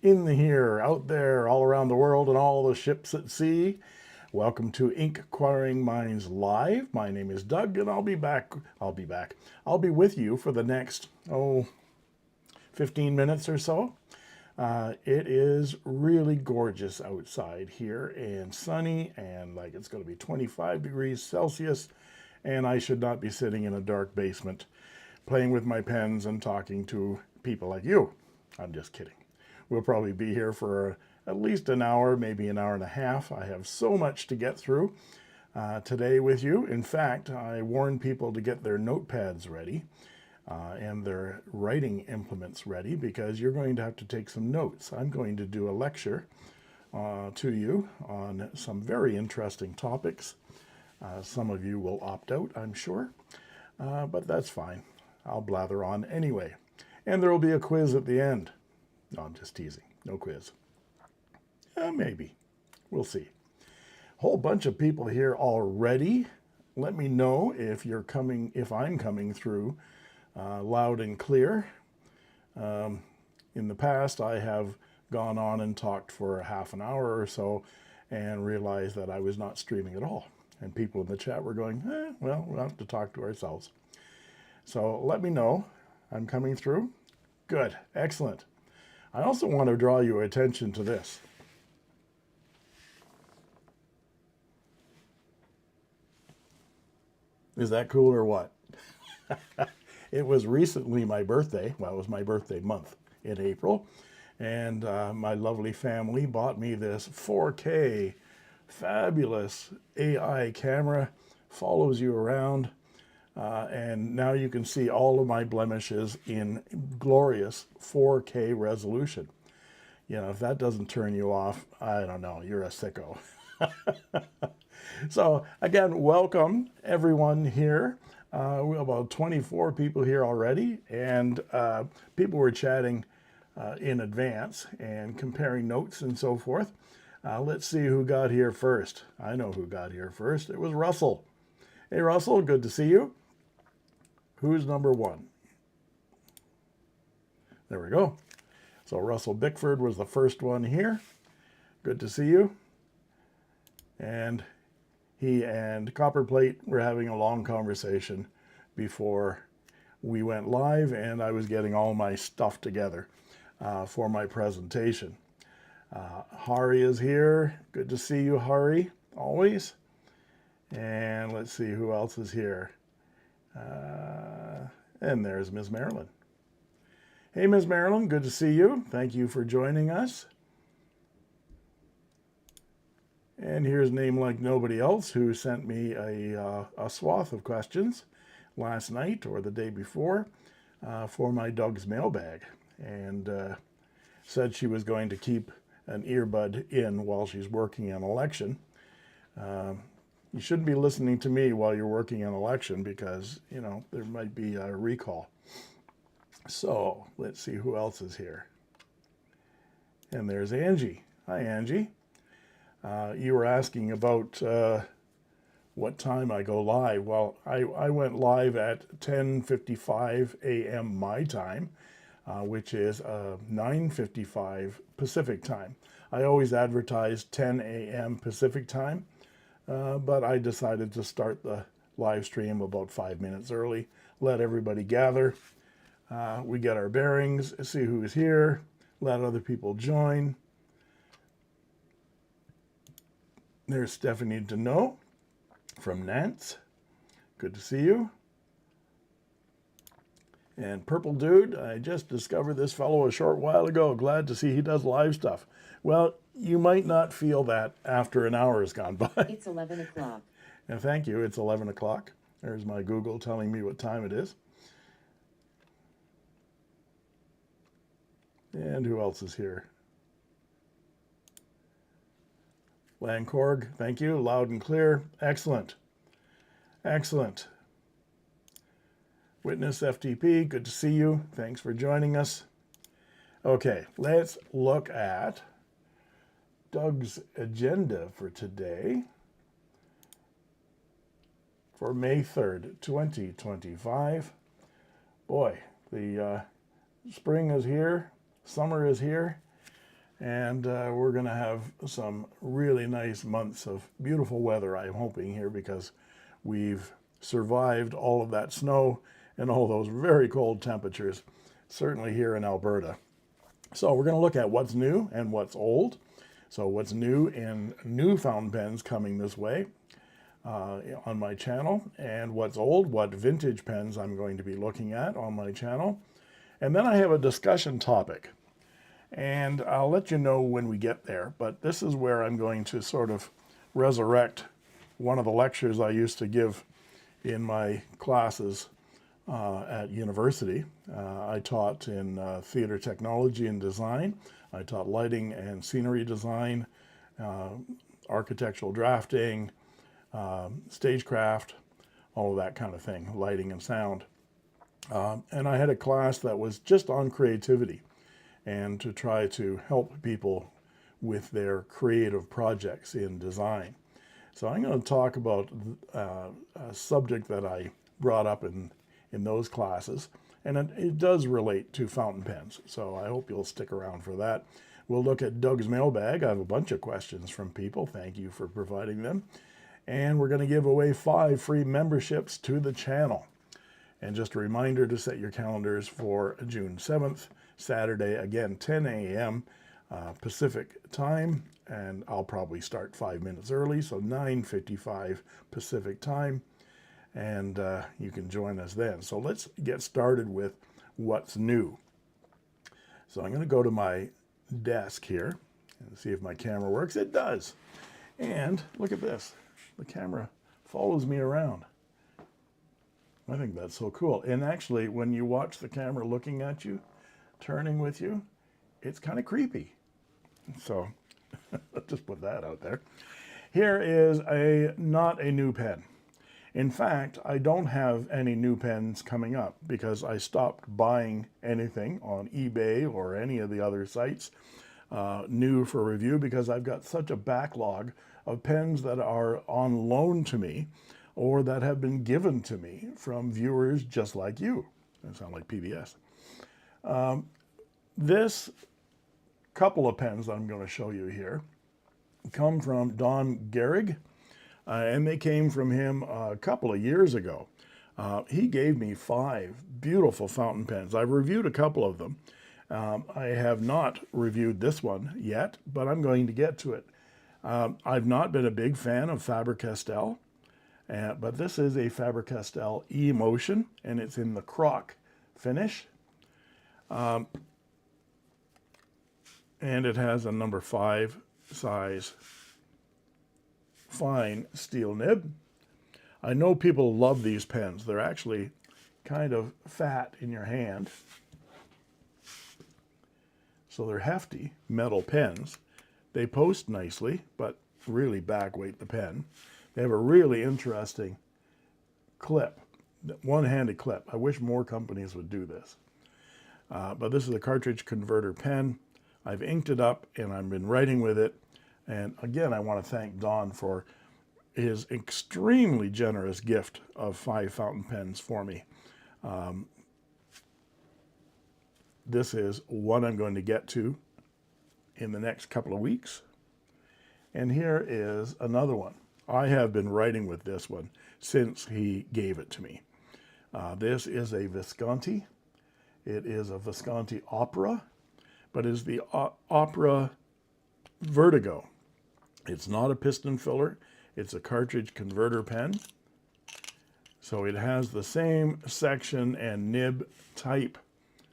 in the here, out there, all around the world, and all the ships at sea. Welcome to Inkquiring Minds Live. My name is Doug, and I'll be with you for the next, 15 minutes or so. It is really gorgeous outside here and sunny, and like it's going to be 25 degrees Celsius, and I should not be sitting in a dark basement playing with my pens and talking to people like you. I'm just kidding. We'll probably be here for at least an hour, maybe an hour and a half. I have so much to get through today with you. In fact, I warn people to get their notepads ready and their writing implements ready, because you're going to have to take some notes. I'm going to do a lecture to you on some very interesting topics. Some of you will opt out, I'm sure, but that's fine. I'll blather on anyway. And there will be a quiz at the end. No, I'm just teasing. No quiz. Maybe. We'll see. Whole bunch of people here already. Let me know if you're coming, if I'm coming through loud and clear. In the past, I have gone on and talked for a half an hour or so and realized that I was not streaming at all. And people in the chat were going, well, we'll have to talk to ourselves. So let me know. I'm coming through. Good. Excellent. I also want to draw your attention to this. Is that cool or what? It was recently my birthday. Well, it was my birthday month in April. And my lovely family bought me this 4K fabulous AI camera. Follows you around. And now you can see all of my blemishes in glorious 4K resolution. You know, if that doesn't turn you off, I don't know, you're a sicko. So again, welcome everyone here. We have about 24 people here already, and people were chatting in advance and comparing notes and so forth. Let's see who got here first. I know who got here first. It was Russell. Hey Russell, good to see you. Who's number one? There we go. So Russell Bickford was the first one here. Good to see you. And he and Copperplate were having a long conversation before we went live, and I was getting all my stuff together for my presentation. Hari is here. Good to see you, Hari, always. And let's see who else is here. And there's Ms. Marilyn. Hey, Ms. Marilyn, good to see you. Thank you for joining us. And here's Name Like Nobody Else, who sent me a swath of questions last night or the day before for my Doug's mailbag, and said she was going to keep an earbud in while she's working an election. You shouldn't be listening to me while you're working an election, because, you know, there might be a recall. So let's see who else is here. And there's Angie. Hi, Angie. You were asking about what time I go live. Well, I went live at 10:55 a.m. my time, which is 9:55 Pacific time. I always advertise 10 a.m. Pacific time. But I decided to start the live stream about 5 minutes early, let everybody gather, we get our bearings, see who's here, let other people join. There's Stephanie Deneau from Nantes. Good to see you. And Purple Dude, I just discovered this fellow a short while ago. Glad to see he does live stuff. Well, you might not feel that after an hour has gone by. It's 11 o'clock. And thank you, it's 11 o'clock. There's my Google telling me what time it is. And who else is here? Lankorg, thank you, loud and clear. Excellent. Excellent. Witness FTP, good to see you. Thanks for joining us. Okay, let's look at Doug's agenda for today, for May 3rd, 2025. Boy, the spring is here, summer is here, And we're going to have some really nice months of beautiful weather, I'm hoping, here, because we've survived all of that snow and all those very cold temperatures, certainly here in Alberta. So we're going to look at what's new and what's old. So what's new in new fountain pens coming this way on my channel, and what's old, what vintage pens I'm going to be looking at on my channel. And then I have a discussion topic. And I'll let you know when we get there, but this is where I'm going to sort of resurrect one of the lectures I used to give in my classes at university. I taught in theater technology and design. I taught lighting and scenery design, architectural drafting, stagecraft, all of that kind of thing, lighting and sound. And I had a class that was just on creativity, and to try to help people with their creative projects in design. So I'm going to talk about a subject that I brought up in those classes, and it does relate to fountain pens, so I hope you'll stick around for that. We'll look at Doug's mailbag. I have a bunch of questions from people. Thank you for providing them. And we're going to give away 5 free memberships to the channel. And just a reminder to set your calendars for June 7th, Saturday, again, 10 a.m. Pacific time, and I'll probably start 5 minutes early, so 9:55 Pacific time, and you can join us then. So let's get started with what's new. So I'm going to go to my desk here and see if my camera works. It does. And look at this. The camera follows me around. I think that's so cool. And actually, when you watch the camera looking at you, turning with you, it's kind of creepy. So let's just put that out there. Here is not a new pen. In fact, I don't have any new pens coming up because I stopped buying anything on eBay or any of the other sites new for review, because I've got such a backlog of pens that are on loan to me or that have been given to me from viewers just like you. That sounds like PBS. This couple of pens that I'm going to show you here come from Don Gehrig, and they came from him a couple of years ago. He gave me 5 beautiful fountain pens. I've reviewed a couple of them. I have not reviewed this one yet, but I'm going to get to it. I've not been a big fan of Faber-Castell, but this is a Faber-Castell E-Motion, and it's in the croc finish. And it has a number 5 size fine steel nib. I know people love these pens. They're actually kind of fat in your hand. So they're hefty metal pens. They post nicely, but really backweight the pen. They have a really interesting clip, one-handed clip. I wish more companies would do this. But this is a cartridge converter pen. I've inked it up and I've been writing with it. And again, I want to thank Don for his extremely generous gift of 5 fountain pens for me. This is one I'm going to get to in the next couple of weeks. And here is another one. I have been writing with this one since he gave it to me. This is a Visconti. It is a Visconti Opera, but is the Opera Vertigo. It's not a piston filler. It's a cartridge converter pen. So it has the same section and nib type,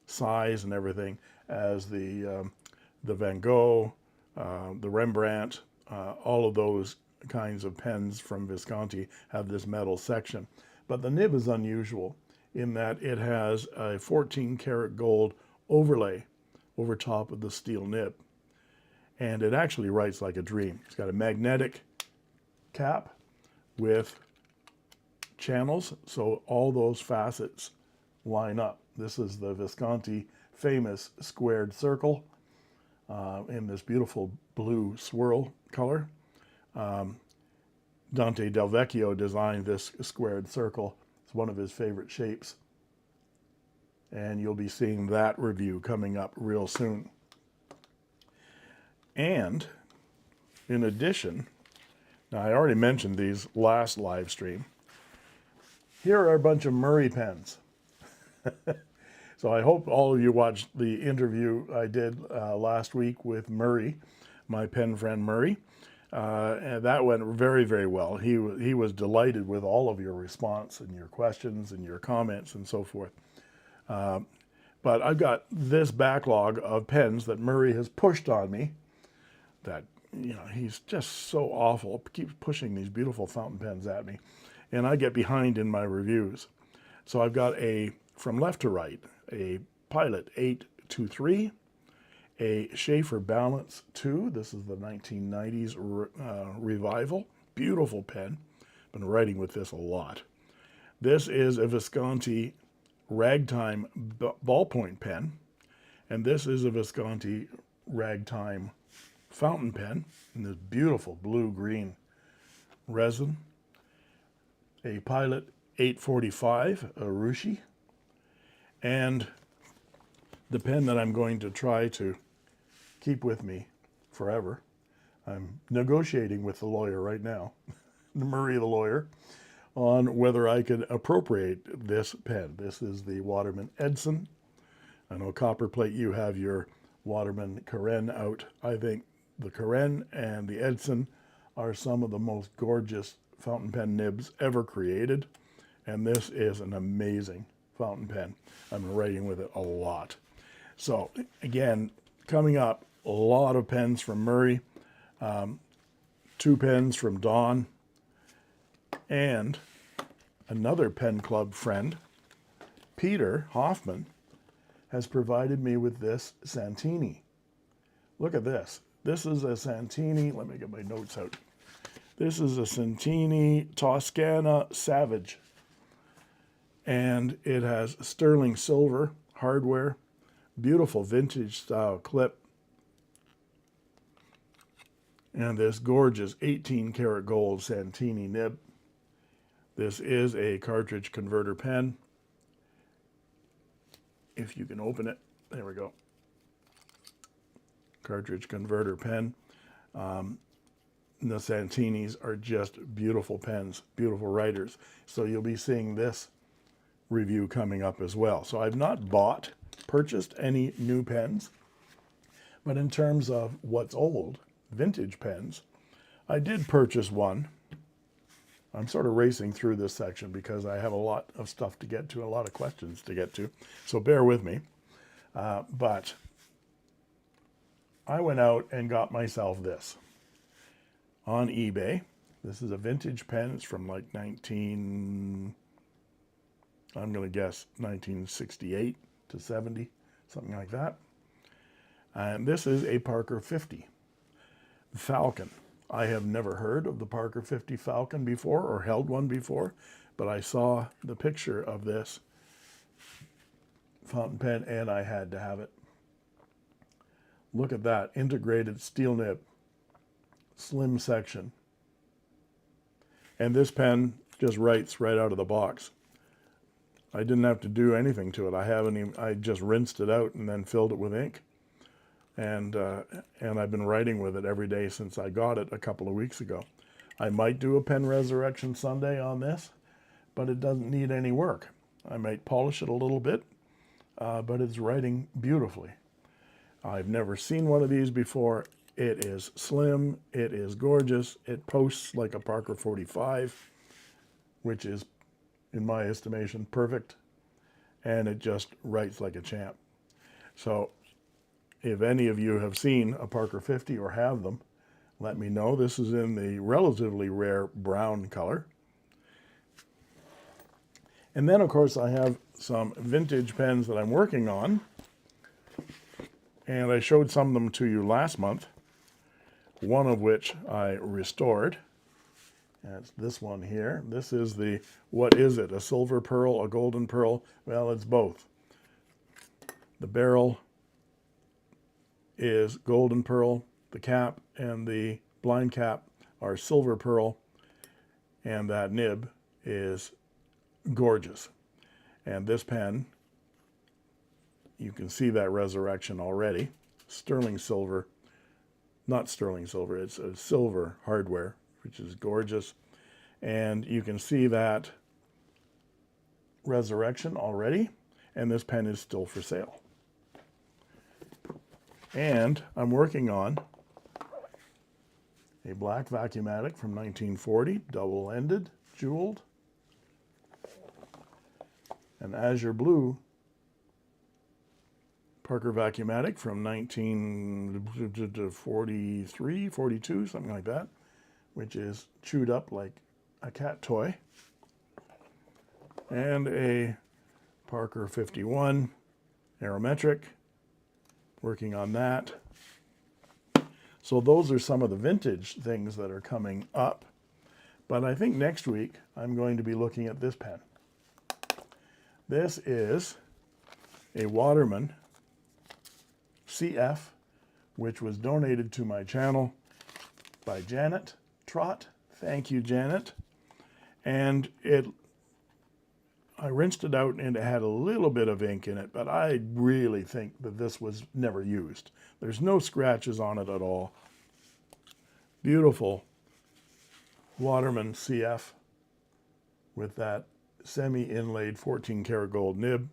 size and everything as the Van Gogh, the Rembrandt, all of those kinds of pens from Visconti have this metal section. But the nib is unusual in that it has a 14 karat gold overlay over top of the steel nib. And it actually writes like a dream. It's got a magnetic cap with channels, so all those facets line up. This is the Visconti famous squared circle in this beautiful blue swirl color. Dante Del Vecchio designed this squared circle. It's one of his favorite shapes. And you'll be seeing that review coming up real soon. And in addition, now I already mentioned these last live stream. Here are a bunch of Murray pens. So I hope all of you watched the interview I did last week with Murray, my pen friend Murray. And that went very, very well. He was delighted with all of your response and your questions and your comments and so forth. But I've got this backlog of pens that Murray has pushed on me that, you know, he's just so awful, keeps pushing these beautiful fountain pens at me. And I get behind in my reviews. So I've got from left to right, a Pilot 823, a Schaefer Balance 2. This is the 1990s revival. Beautiful pen. Been writing with this a lot. This is a Visconti Ragtime ballpoint pen. And this is a Visconti Ragtime fountain pen in this beautiful blue-green resin. A Pilot 845, a Rushi. And the pen that I'm going to try to keep with me forever. I'm negotiating with the lawyer right now, Murray the lawyer, on whether I could appropriate this pen. This is the Waterman Edson. I know Copperplate, you have your Waterman Karen out. I think the Karen and the Edson are some of the most gorgeous fountain pen nibs ever created. And this is an amazing fountain pen. I'm writing with it a lot. So again, coming up, a lot of pens from Murray, 2 pens from Don, and another pen club friend, Peter Hoffman, has provided me with this Santini. Look at this. This is a Santini, let me get my notes out. This is a Santini Toscana Savage. And it has sterling silver hardware, beautiful vintage style clip, and this gorgeous 18 karat gold Santini nib. This is a cartridge converter pen. If you can open it, there we go. Cartridge converter pen. The Santinis are just beautiful pens, beautiful writers. So you'll be seeing this review coming up as well. So I've not purchased any new pens, but in terms of what's old, vintage pens, I did purchase one. I'm sort of racing through this section because I have a lot of stuff to get to, a lot of questions to get to, so bear with me. But I went out and got myself this on eBay. This is a vintage pen. It's from like I'm going to guess 1968 to 70, something like that. And this is a Parker 50 Falcon. I have never heard of the Parker 50 Falcon before or held one before, but I saw the picture of this fountain pen and I had to have it. Look at that, integrated steel nib, slim section. And this pen just writes right out of the box. I didn't have to do anything to it. I just rinsed it out and then filled it with ink. And I've been writing with it every day since I got it a couple of weeks ago. I might do a pen resurrection Sunday on this, but it doesn't need any work. I might polish it a little bit, but it's writing beautifully. I've never seen one of these before. It is slim, it is gorgeous, it posts like a Parker 45, which is, in my estimation, perfect, and it just writes like a champ. So if any of you have seen a Parker 50 or have them, let me know. This is in the relatively rare brown color. And then, of course, I have some vintage pens that I'm working on, and I showed some of them to you last month, one of which I restored. That's this one here. This is the, what is it, a silver pearl, a golden pearl? Well, it's both. The barrel is golden pearl, the cap and the blind cap are silver pearl, and that nib is gorgeous. And this pen, you can see that resurrection already, sterling silver not sterling silver, it's a silver hardware, which is gorgeous. And you can see that resurrection already, and this pen is still for sale. And I'm working on a black Vacuumatic from 1940, double-ended, jeweled, an azure blue Parker Vacuumatic from 1943, 42, something like that, which is chewed up like a cat toy, and a Parker 51 Aerometric, working on that. So those are some of the vintage things that are coming up. But I think next week I'm going to be looking at this pen. This is a Waterman CF, which was donated to my channel by Janet Trott. Thank you, Janet. And I rinsed it out and it had a little bit of ink in it, but I really think that this was never used. There's no scratches on it at all. Beautiful Waterman CF with that semi-inlaid 14 karat gold nib.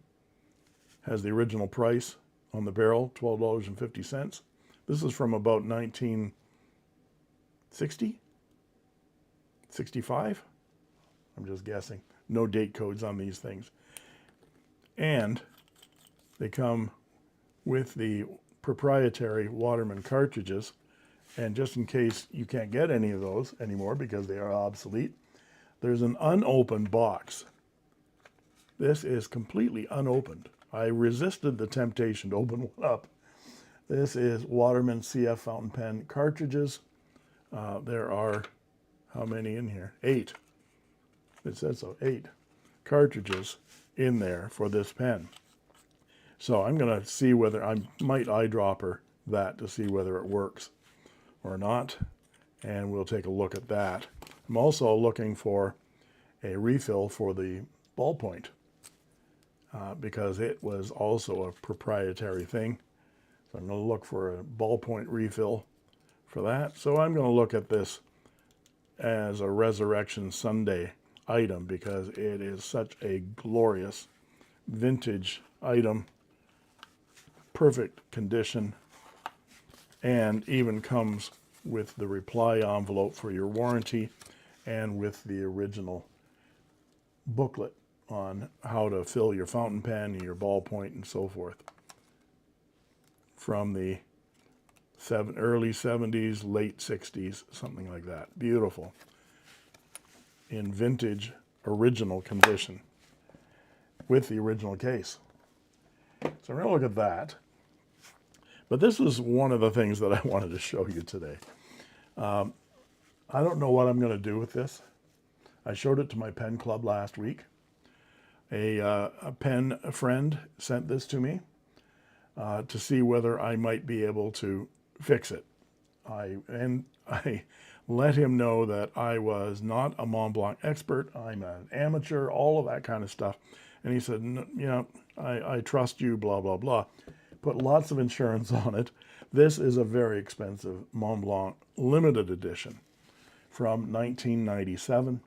Has the original price on the barrel, $12.50. This is from about 1960, 65. I'm just guessing. No date codes on these things. And they come with the proprietary Waterman cartridges. And just in case you can't get any of those anymore because they are obsolete, there's an unopened box. This is completely unopened. I resisted the temptation to open one up. This is Waterman CF fountain pen cartridges. There are, how many in here? 8. It says so, 8 cartridges in there for this pen. So I'm going to see whether I might eyedropper that to see whether it works or not, and we'll take a look at that. I'm also looking for a refill for the ballpoint because it was also a proprietary thing. So I'm going to look for a ballpoint refill for that. So I'm going to look at this as a Resurrection Sunday item because it is such a glorious vintage item, perfect condition, and even comes with the reply envelope for your warranty and with the original booklet on how to fill your fountain pen and your ballpoint and so forth from the early 70s, late 60s, something like that. Beautiful. In vintage original condition with the original case. So we're going to look at that. But this is one of the things that I wanted to show you today. I don't know what I'm going to do with this. I showed it to my pen club last week. A pen friend sent this to me to see whether I might be able to fix it. I let him know that I was not a Mont-Blanc expert. I'm an amateur, all of that kind of stuff. And he said, I trust you, blah, blah, blah. Put lots of insurance on it. This is a very expensive Mont-Blanc limited edition from 1997.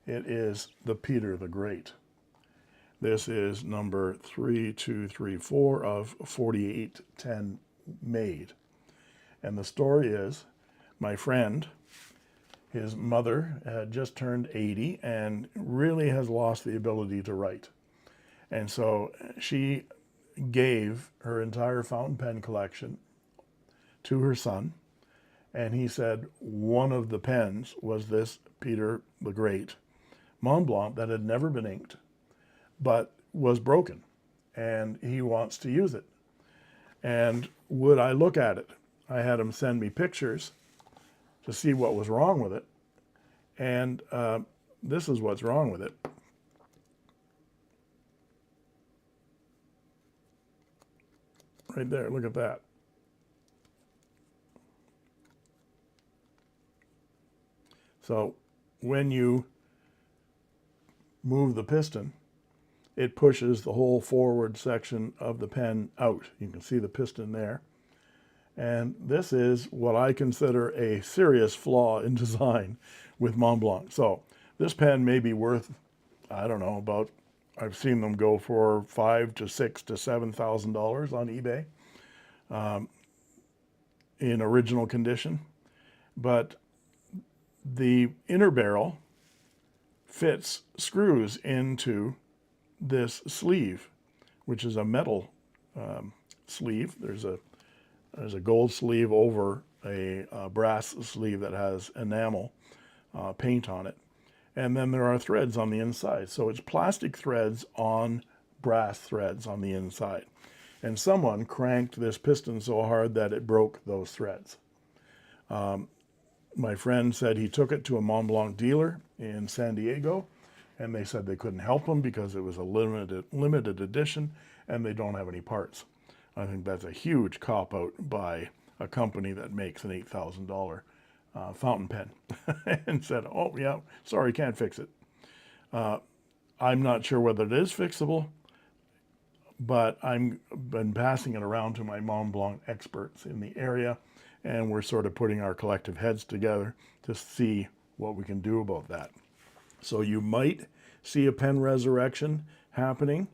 It is the Peter the Great. This is number 3234 of 4810 made. And the story is, my friend, his mother had just turned 80 and really has lost the ability to write. And so she gave her entire fountain pen collection to her son. And he said one of the pens was this Peter the Great Mont Blanc that had never been inked, but was broken. And he wants to use it. And would I look at it? I had him send me pictures to see what was wrong with it. And this is what's wrong with it. Right there, look at that. So when you move the piston, it pushes the whole forward section of the pen out. You can see the piston there. And this is what I consider a serious flaw in design with Montblanc. So this pen may be worth, I don't know, about, I've seen them go for $5,000 to $6,000 to $7,000 on eBay in original condition. But the inner barrel fits screws into this sleeve, which is a metal sleeve. There's a gold sleeve over a brass sleeve that has enamel paint on it. And then there are threads on the inside. So it's plastic threads on brass threads on the inside. And someone cranked this piston so hard that it broke those threads. My friend said he took it to a Montblanc dealer in San Diego, and they said they couldn't help him because it was a limited edition and they don't have any parts. I think that's a huge cop-out by a company that makes an $8,000 fountain pen and said, oh yeah, sorry, can't fix it. I'm not sure whether it is fixable, but I've been passing it around to my Montblanc experts in the area, and we're sort of putting our collective heads together to see what we can do about that. So you might see a pen resurrection happening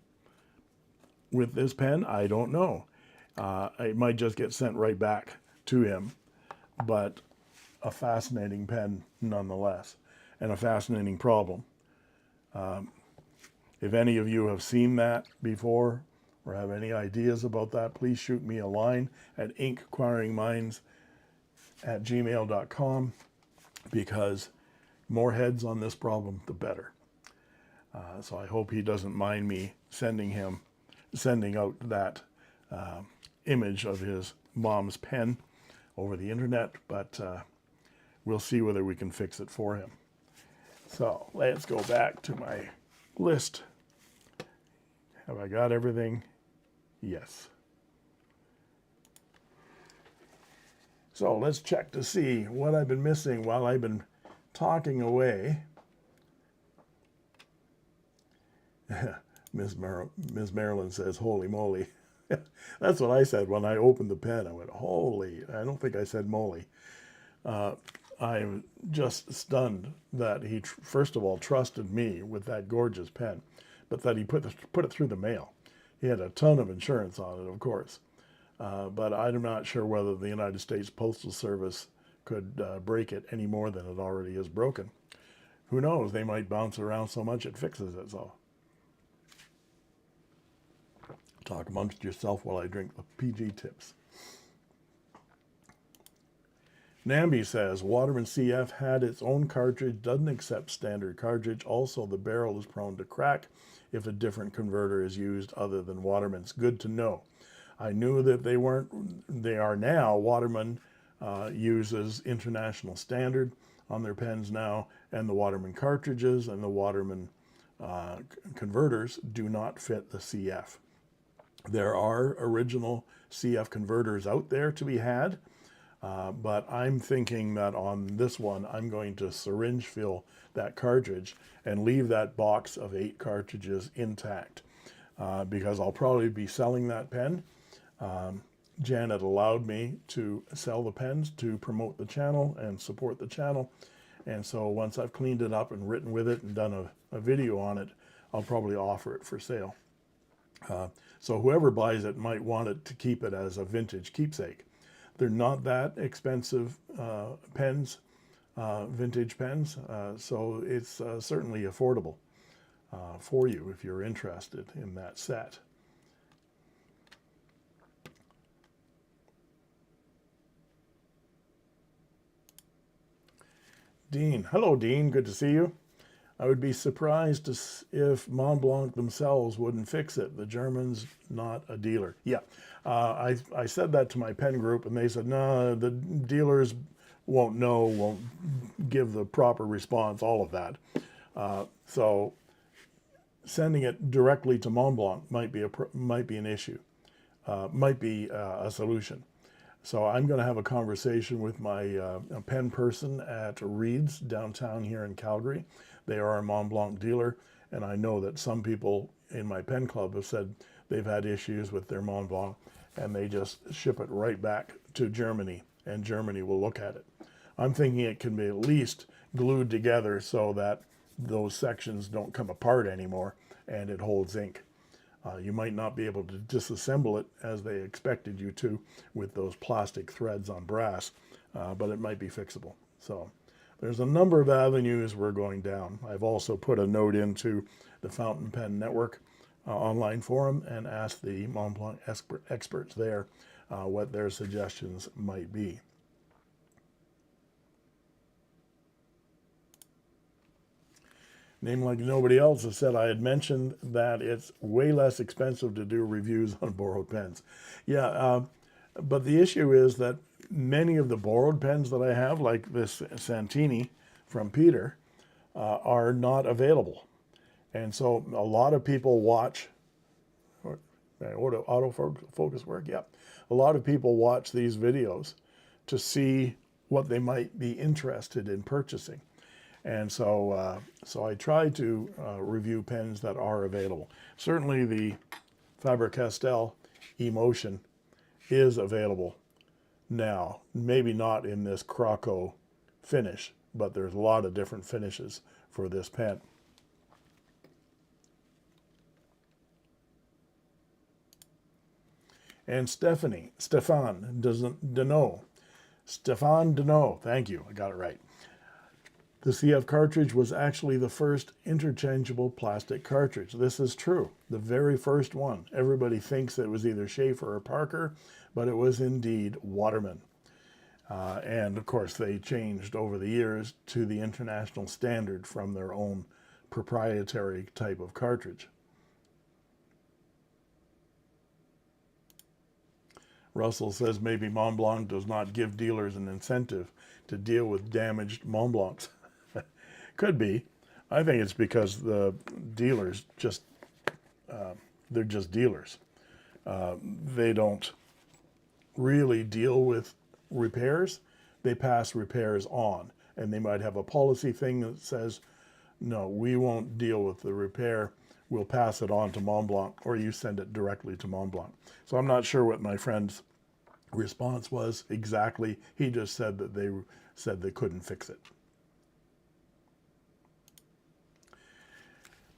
with this pen. I don't know. It might just get sent right back to him, but a fascinating pen nonetheless, and a fascinating problem. If any of you have seen that before or have any ideas about that, please shoot me a line at inkquiringminds@gmail.com, because more heads on this problem, the better. So I hope he doesn't mind me sending out that image of his mom's pen over the internet, but we'll see whether we can fix it for him. So let's go back to my list. Have I got everything? Yes. So let's check to see what I've been missing while I've been talking away. Ms. Marilyn says, holy moly. That's what I said when I opened the pen. I went, holy. I don't think I said moly. I'm just stunned that he, first of all, trusted me with that gorgeous pen, but that he put it through the mail. He had a ton of insurance on it, of course. But I'm not sure whether the United States Postal Service could break it any more than it already is broken. Who knows? They might bounce around so much it fixes it. So talk amongst yourself while I drink the PG tips. Namby says, Waterman CF had its own cartridge, doesn't accept standard cartridge. Also, the barrel is prone to crack if a different converter is used other than Waterman's. Good to know. I knew that they weren't. They are now. Waterman uses international standard on their pens now, and the Waterman cartridges and the Waterman converters do not fit the CF. There are original CF converters out there to be had, but I'm thinking that on this one, I'm going to syringe fill that cartridge and leave that box of 8 cartridges intact, because I'll probably be selling that pen. Janet allowed me to sell the pens to promote the channel and support the channel. And so once I've cleaned it up and written with it and done a video on it, I'll probably offer it for sale. So whoever buys it might want it to keep it as a vintage keepsake. They're not that expensive pens, vintage pens, so it's certainly affordable for you if you're interested in that set. Dean. Hello, Dean. Good to see you. I would be surprised if Montblanc themselves wouldn't fix it. The German's not a dealer. Yeah, I said that to my pen group, and they said, no, the dealers won't know, won't give the proper response, all of that. So sending it directly to Montblanc might be an issue, might be a solution. So I'm going to have a conversation with my pen person at Reids downtown here in Calgary. They are a Montblanc dealer, and I know that some people in my pen club have said they've had issues with their Montblanc, and they just ship it right back to Germany, and Germany will look at it. I'm thinking it can be at least glued together so that those sections don't come apart anymore and it holds ink. You might not be able to disassemble it as they expected you to with those plastic threads on brass, but it might be fixable. So there's a number of avenues we're going down. I've also put a note into the Fountain Pen Network online forum and asked the Mont experts there what their suggestions might be. Name Like Nobody Else has said I had mentioned that it's way less expensive to do reviews on borrowed pens. Yeah, but the issue is that many of the borrowed pens that I have, like this Santini from Peter, are not available. And so a lot of people watch, autofocus work, yeah. A lot of people watch these videos to see what they might be interested in purchasing. And so, so I try to review pens that are available. Certainly the Faber-Castell Emotion is available now. Maybe not in this Croco finish, but there's a lot of different finishes for this pen. And Stefan Deneau, thank you, I got it right. The CF cartridge was actually the first interchangeable plastic cartridge. This is true, the very first one. Everybody thinks it was either Schaefer or Parker, but it was indeed Waterman. And of course they changed over the years to the international standard from their own proprietary type of cartridge. Russell says maybe Montblanc does not give dealers an incentive to deal with damaged Montblancs. Could be. I think it's because the dealers just, they're just dealers. They don't really deal with repairs. They pass repairs on. And they might have a policy thing that says, no, we won't deal with the repair. We'll pass it on to Montblanc, or you send it directly to Montblanc. So I'm not sure what my friend's response was exactly. He just said that they said they couldn't fix it.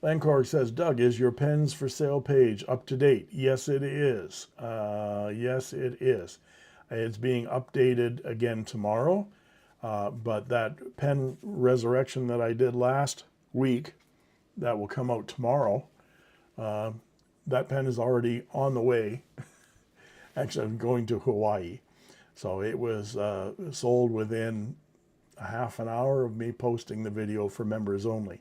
Lancor says, Doug, is your pens for sale page up to date? Yes, it is. Yes, it is. It's being updated again tomorrow, but that pen resurrection that I did last week, that will come out tomorrow. That pen is already on the way. Actually, I'm going to Hawaii. So it was sold within a half an hour of me posting the video for members only.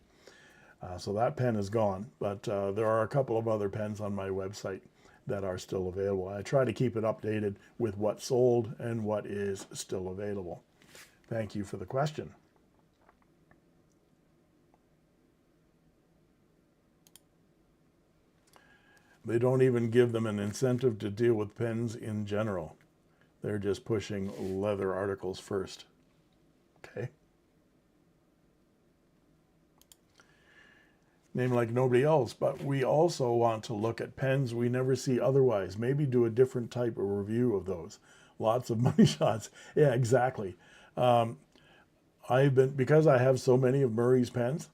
So that pen is gone, but there are a couple of other pens on my website that are still available. I try to keep it updated with what's sold and what is still available. Thank you for the question. They don't even give them an incentive to deal with pens in general. They're just pushing leather articles first. Okay. Name Like Nobody Else, but we also want to look at pens we never see otherwise. Maybe do a different type of review of those. Lots of money shots. Yeah, exactly. Because I have so many of Murray's pens,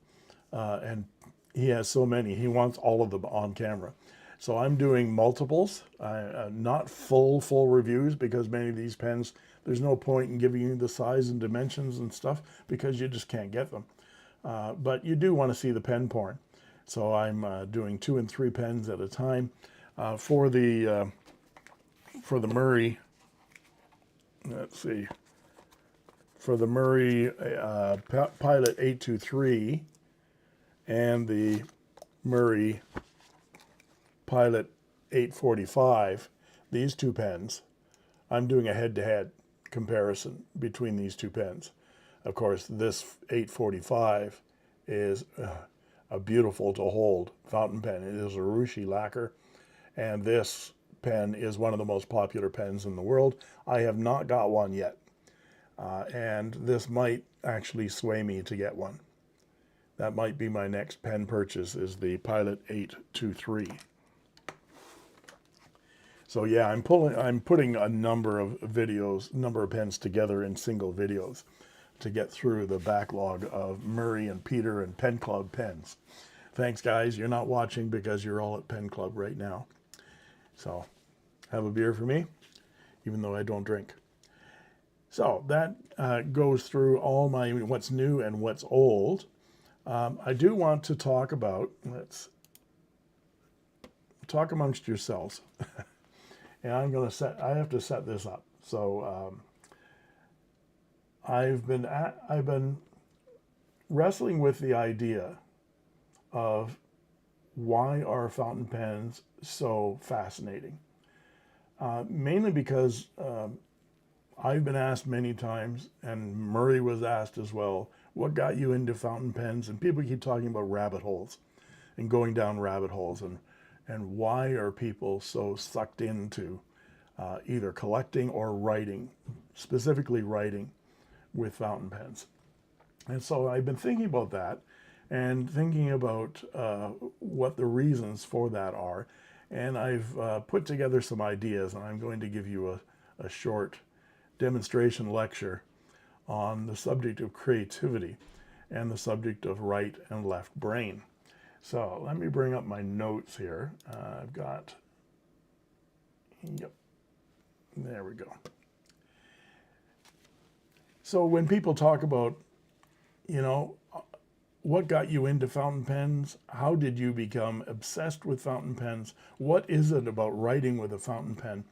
and he has so many, he wants all of them on camera. So I'm doing multiples, not full reviews, because many of these pens, there's no point in giving you the size and dimensions and stuff because you just can't get them. But you do want to see the pen porn. So I'm doing 2 and 3 pens at a time. For the Murray, let's see, for the Murray Pilot 823 and the Murray Pilot 845, these two pens, I'm doing a head-to-head comparison between these two pens. Of course, this 845 is a beautiful to hold fountain pen. It is a ruchy lacquer, and this pen is one of the most popular pens in the world. I have not got one yet, and this might actually sway me to get one. That might be my next pen purchase, is the Pilot 823. So yeah, I'm putting a number of videos, number of pens together in single videos to get through the backlog of Murray and Peter and Pen Club pens. Thanks, guys. You're not watching because you're all at Pen Club right now. So have a beer for me, even though I don't drink. So that goes through all my what's new and what's old. I do want to talk about, let's talk amongst yourselves. And I have to set this up. So I've been wrestling with the idea of why are fountain pens so fascinating. Mainly because I've been asked many times, and Murray was asked as well, what got you into fountain pens? And people keep talking about rabbit holes and going down rabbit holes, and why are people so sucked into either collecting or writing, specifically writing with fountain pens. And so I've been thinking about that and thinking about what the reasons for that are. And I've put together some ideas, and I'm going to give you a short demonstration lecture on the subject of creativity and the subject of right and left brain. So let me bring up my notes here. I've got, yep, there we go. So when people talk about, you know, what got you into fountain pens? How did you become obsessed with fountain pens? What is it about writing with a fountain pen?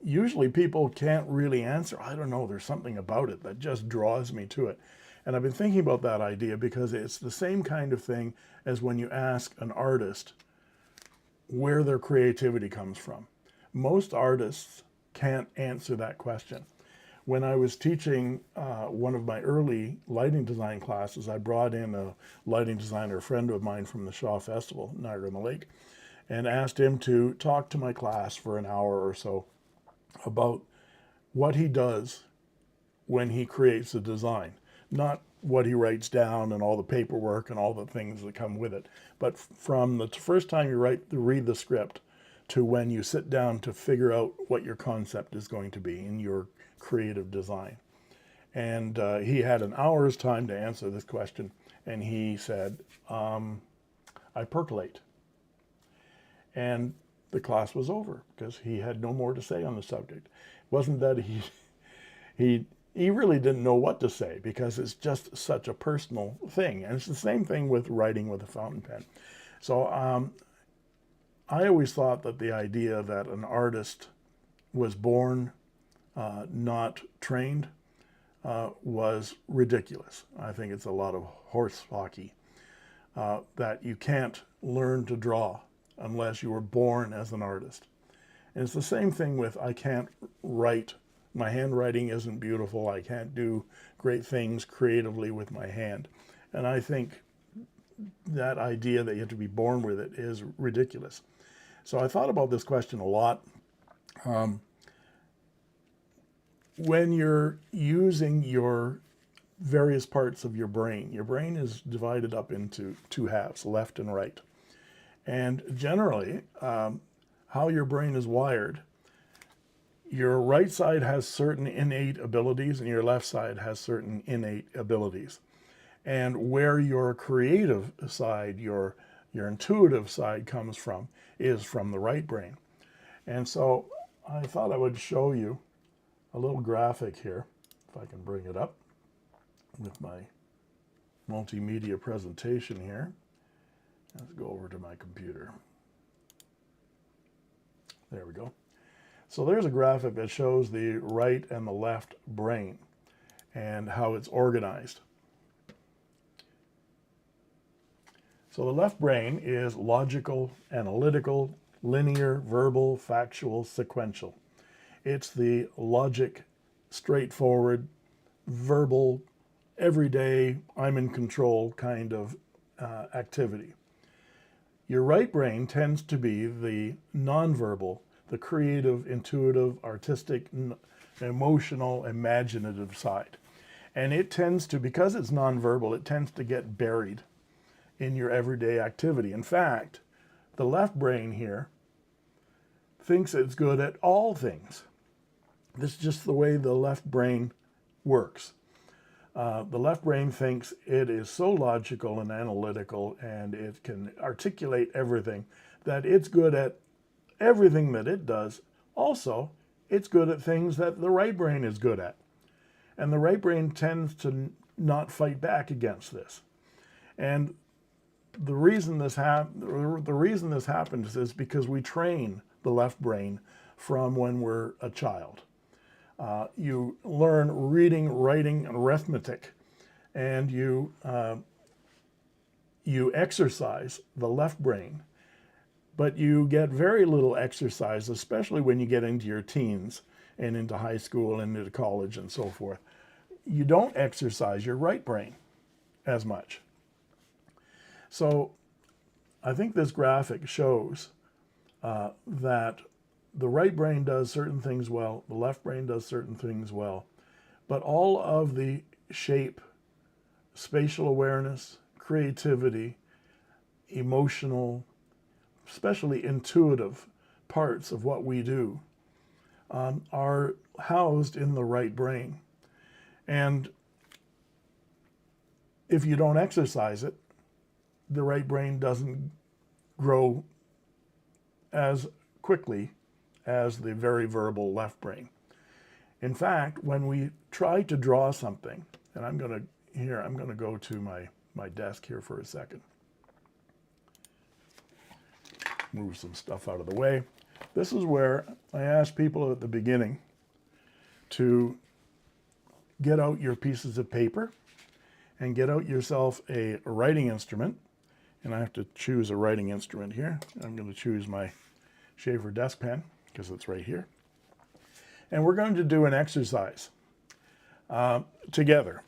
Usually people can't really answer. I don't know, there's something about it that just draws me to it. And I've been thinking about that idea because it's the same kind of thing as when you ask an artist where their creativity comes from. Most artists can't answer that question. When I was teaching one of my early lighting design classes, I brought in a lighting designer, a friend of mine from the Shaw Festival, Niagara-on-the-Lake, and asked him to talk to my class for an hour or so about what he does when he creates a design. Not what he writes down and all the paperwork and all the things that come with it, but from the first time you read the script to when you sit down to figure out what your concept is going to be in your creative design. And he had an hour's time to answer this question, and he said, I percolate. And the class was over because he had no more to say on the subject. It wasn't that he really didn't know what to say, because it's just such a personal thing. And it's the same thing with writing with a fountain pen. So I always thought that the idea that an artist was born, not trained, was ridiculous. I think it's a lot of horse hockey, that you can't learn to draw unless you were born as an artist. And it's the same thing with, I can't write. My handwriting isn't beautiful. I can't do great things creatively with my hand. And I think that idea that you have to be born with it is ridiculous. So I thought about this question a lot. When you're using your various parts of your brain is divided up into two halves, left and right. And generally, how your brain is wired, your right side has certain innate abilities and your left side has certain innate abilities. And where your creative side, your intuitive side comes from is from the right brain. And so I thought I would show you a little graphic here, if I can bring it up with my multimedia presentation here. Let's go over to my computer. There we go. So there's a graphic that shows the right and the left brain and how it's organized. So the left brain is logical, analytical, linear, verbal, factual, sequential. It's the logic, straightforward, verbal, everyday, I'm in control kind of activity. Your right brain tends to be the nonverbal, the creative, intuitive, artistic, emotional, imaginative side. And it tends to, because it's nonverbal, it tends to get buried in your everyday activity. In fact, the left brain here thinks it's good at all things. This is just the way the left brain works. The left brain thinks it is so logical and analytical, and it can articulate everything, that it's good at everything that it does. Also, it's good at things that the right brain is good at. And the right brain tends to not fight back against this. And the reason this happens is because we train the left brain from when we're a child. You learn reading, writing, and arithmetic, and you exercise the left brain, but you get very little exercise, especially when you get into your teens and into high school and into college and so forth. You don't exercise your right brain as much. So I think this graphic shows that the right brain does certain things well, the left brain does certain things well, but all of the shape, spatial awareness, creativity, emotional, especially intuitive parts of what we do are housed in the right brain. And if you don't exercise it, the right brain doesn't grow as quickly as the very verbal left brain. In fact, when we try to draw something, and I'm going to go to my desk here for a second. Move some stuff out of the way. This is where I ask people at the beginning to get out your pieces of paper and get out yourself a writing instrument. And I have to choose a writing instrument here. I'm going to choose my Schaefer desk pen because it's right here. And we're going to do an exercise together.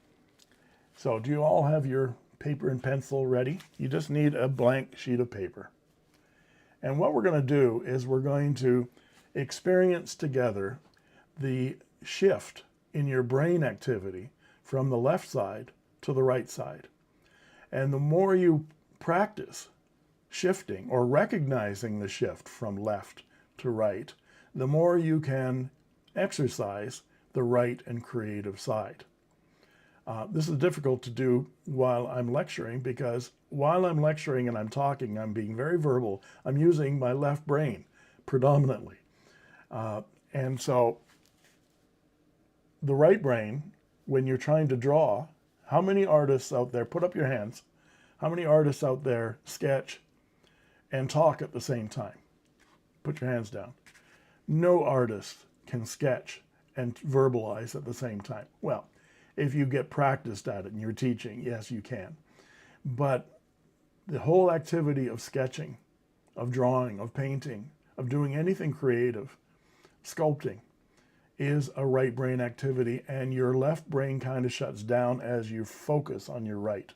So do you all have your paper and pencil ready? You just need a blank sheet of paper. And what we're going to do is we're going to experience together the shift in your brain activity from the left side to the right side. And the more you practice shifting or recognizing the shift from left to right, the more you can exercise the right and creative side. This is difficult to do while I'm lecturing, because while I'm lecturing and I'm talking, I'm being very verbal. I'm using my left brain predominantly. And so the right brain, when you're trying to draw, how many artists out there, put up your hands, how many artists out there sketch and talk at the same time? Put your hands down. No artist can sketch and verbalize at the same time. Well, if you get practiced at it and you're teaching, yes, you can. But the whole activity of sketching, of drawing, of painting, of doing anything creative, sculpting, is a right brain activity, and your left brain kind of shuts down as you focus on your right.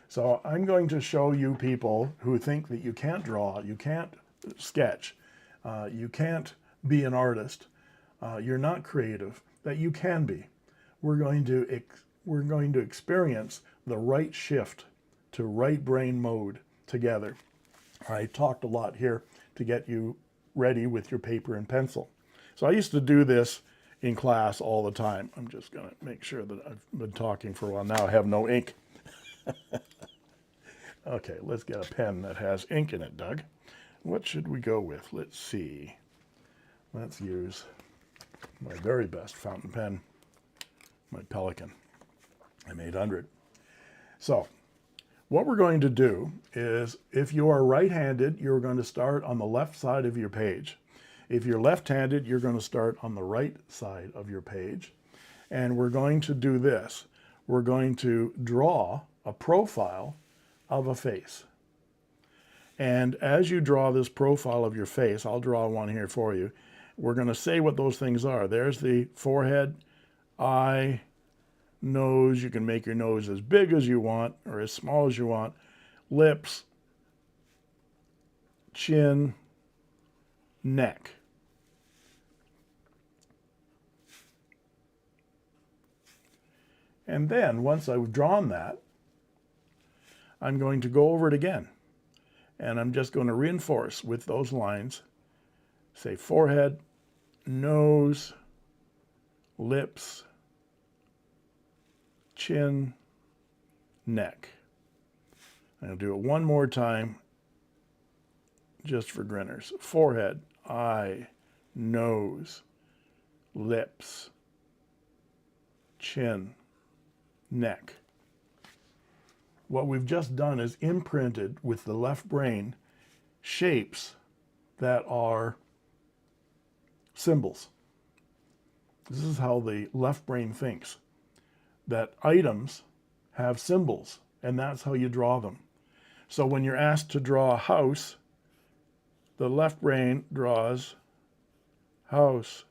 So I'm going to show you people who think that you can't draw, you can't sketch, you can't be an artist, you're not creative, that you can be. We're going to experience the right shift to right brain mode together. I talked a lot here to get you ready with your paper and pencil. So I used to do this in class all the time. I'm just going to make sure that I've been talking for a while. Now I have no ink. Okay, let's get a pen that has ink in it, Doug. What should we go with? Let's see. Let's use my very best fountain pen, my Pelican M800. So what we're going to do is, if you are right-handed, you're going to start on the left side of your page. If you're left-handed, you're going to start on the right side of your page. And we're going to do this. We're going to draw a profile of a face. And as you draw this profile of your face, I'll draw one here for you. We're going to say what those things are. There's the forehead, eye, nose. You can make your nose as big as you want or as small as you want. Lips, chin, neck. And then once I've drawn that, I'm going to go over it again. And I'm just going to reinforce with those lines say forehead, nose, lips, chin, neck. I'll do it one more time just for grinners. Forehead, eye, nose, lips, chin, neck. What we've just done is imprinted with the left brain shapes that are symbols. This is how the left brain thinks, that items have symbols, and that's how you draw them. So when you're asked to draw a house, the left brain draws house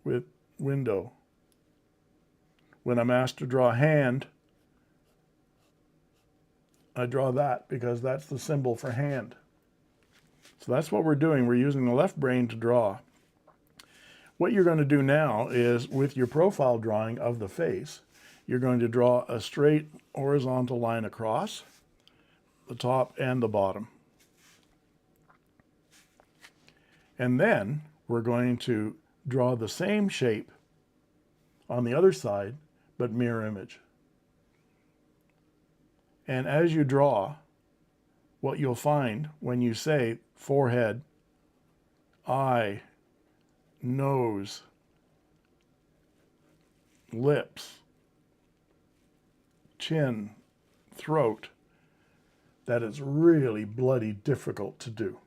with window. When I'm asked to draw a hand, I draw that because that's the symbol for hand. So that's what we're doing. We're using the left brain to draw. What you're going to do now is, with your profile drawing of the face, you're going to draw a straight horizontal line across the top and the bottom. And then we're going to draw the same shape on the other side, but mirror image. And as you draw, what you'll find when you say forehead, eye, nose, lips, chin, throat, that it's really bloody difficult to do.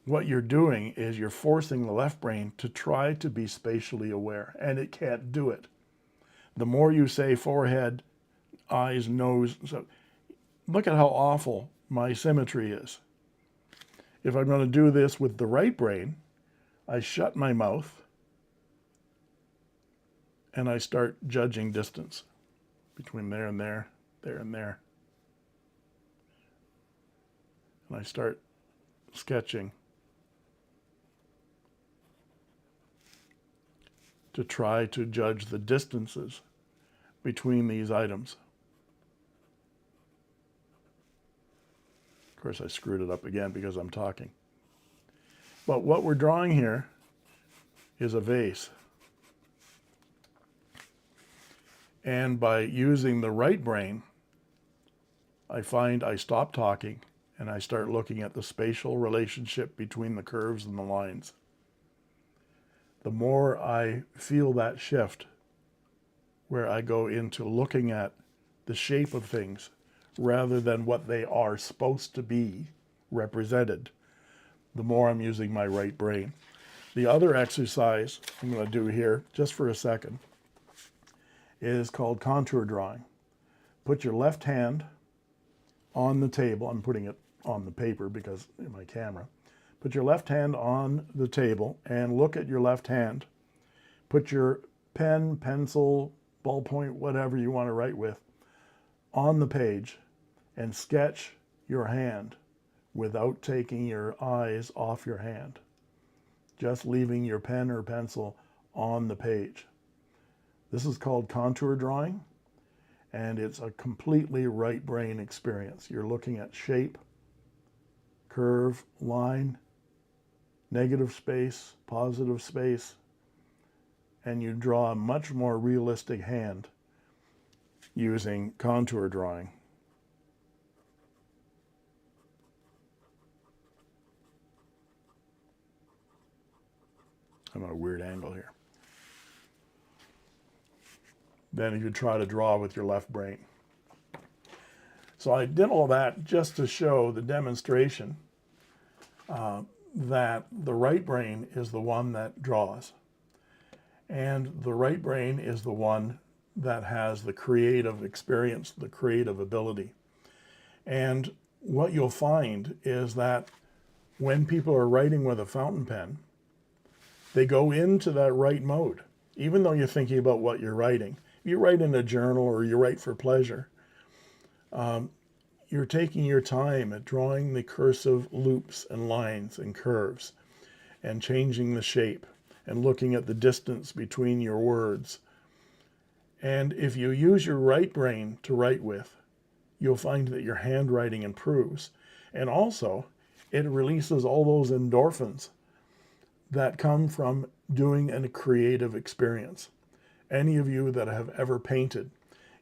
What you're doing is you're forcing the left brain to try to be spatially aware, and it can't do it. The more you say forehead, eyes, nose, so look at how awful my symmetry is. If I'm going to do this with the right brain, I shut my mouth and I start judging distance between there and there, there and there. And I start sketching to try to judge the distances between these items. Of course, I screwed it up again because I'm talking. But what we're drawing here is a vase. And by using the right brain, I find I stop talking and I start looking at the spatial relationship between the curves and the lines. The more I feel that shift, where I go into looking at the shape of things rather than what they are supposed to be represented, the more I'm using my right brain. The other exercise I'm going to do here, just for a second, is called contour drawing. Put your left hand on the table. I'm putting it on the paper because in my camera. Put your left hand on the table and look at your left hand. Put your pen, pencil, ballpoint, whatever you want to write with, on the page and sketch your hand without taking your eyes off your hand. Just leaving your pen or pencil on the page. This is called contour drawing, and it's a completely right brain experience. You're looking at shape, curve, line, negative space, positive space, and you draw a much more realistic hand using contour drawing. I'm at a weird angle here. Then you try to draw with your left brain. So I did all that just to show the demonstration that the right brain is the one that draws. And the right brain is the one that has the creative experience, the creative ability. And what you'll find is that when people are writing with a fountain pen, they go into that right mode, even though you're thinking about what you're writing. If you write in a journal or you write for pleasure, you're taking your time at drawing the cursive loops and lines and curves and changing the shape and looking at the distance between your words. And if you use your right brain to write with, you'll find that your handwriting improves. And also, It releases all those endorphins that come from doing a creative experience. Any of you that have ever painted,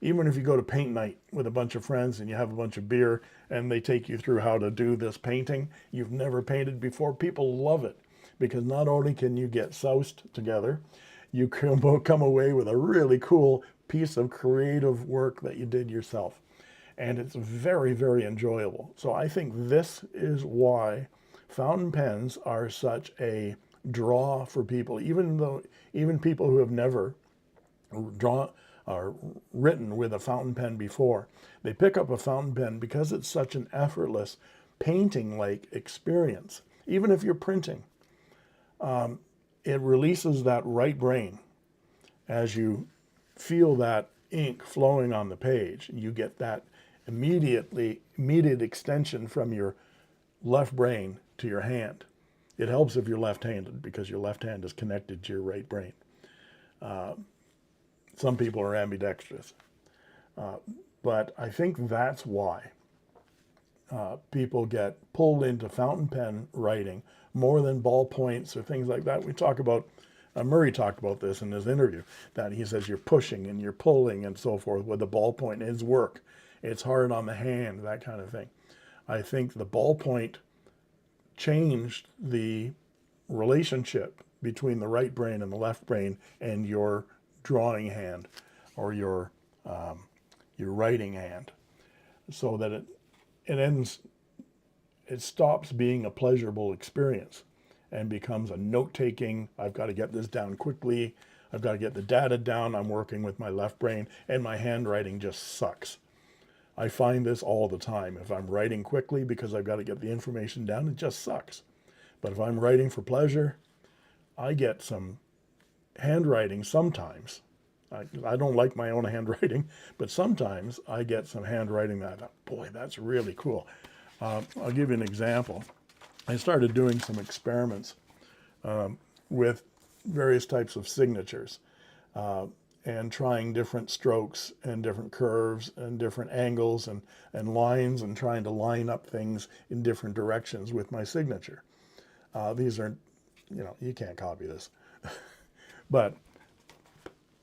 even if you go to paint night with a bunch of friends and you have a bunch of beer and they take you through how to do this painting, you've never painted before, people love it because not only can you get soused together, you can come away with a really cool piece of creative work that you did yourself. And it's very, very enjoyable. So I think this is why fountain pens are such a draw for people, even people who have never drawn or written with a fountain pen before. They pick up a fountain pen because it's such an effortless painting-like experience. Even if you're printing, it releases that right brain as you feel that ink flowing on the page. You get that immediate extension from your left brain to your hand. It helps if you're left-handed because your left hand is connected to your right brain. Some people are ambidextrous. But I think that's why people get pulled into fountain pen writing more than ballpoints or things like that. We talk about, Murray talked about this in his interview, that he says you're pushing and you're pulling and so forth with the ballpoint. It's work. It's hard on the hand, that kind of thing. I think the ballpoint changed the relationship between the right brain and the left brain and your drawing hand or your writing hand, so that it stops being a pleasurable experience and becomes a note-taking, I've got to get this down quickly, I've got to get the data down, I'm working with my left brain, and my handwriting just sucks. I find this all the time. If I'm writing quickly because I've got to get the information down, it just sucks. But if I'm writing for pleasure, I get some handwriting sometimes. I don't like my own handwriting, but sometimes I get some handwriting that, boy, that's really cool. I'll give you an example. I started doing some experiments with various types of signatures and trying different strokes and different curves and different angles and lines and trying to line up things in different directions with my signature. These are, you can't copy this. But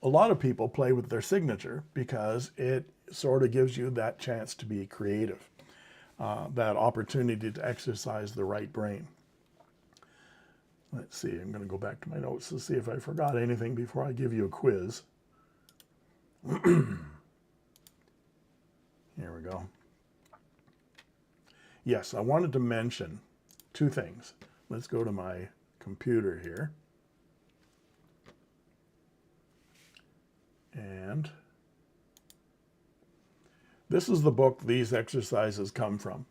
a lot of people play with their signature because it sort of gives you that chance to be creative, that opportunity to exercise the right brain. Let's see, I'm going to go back to my notes to see if I forgot anything before I give you a quiz. Here we go. Yes, I wanted to mention two things. Let's go to my computer here. And this is the book these exercises come from.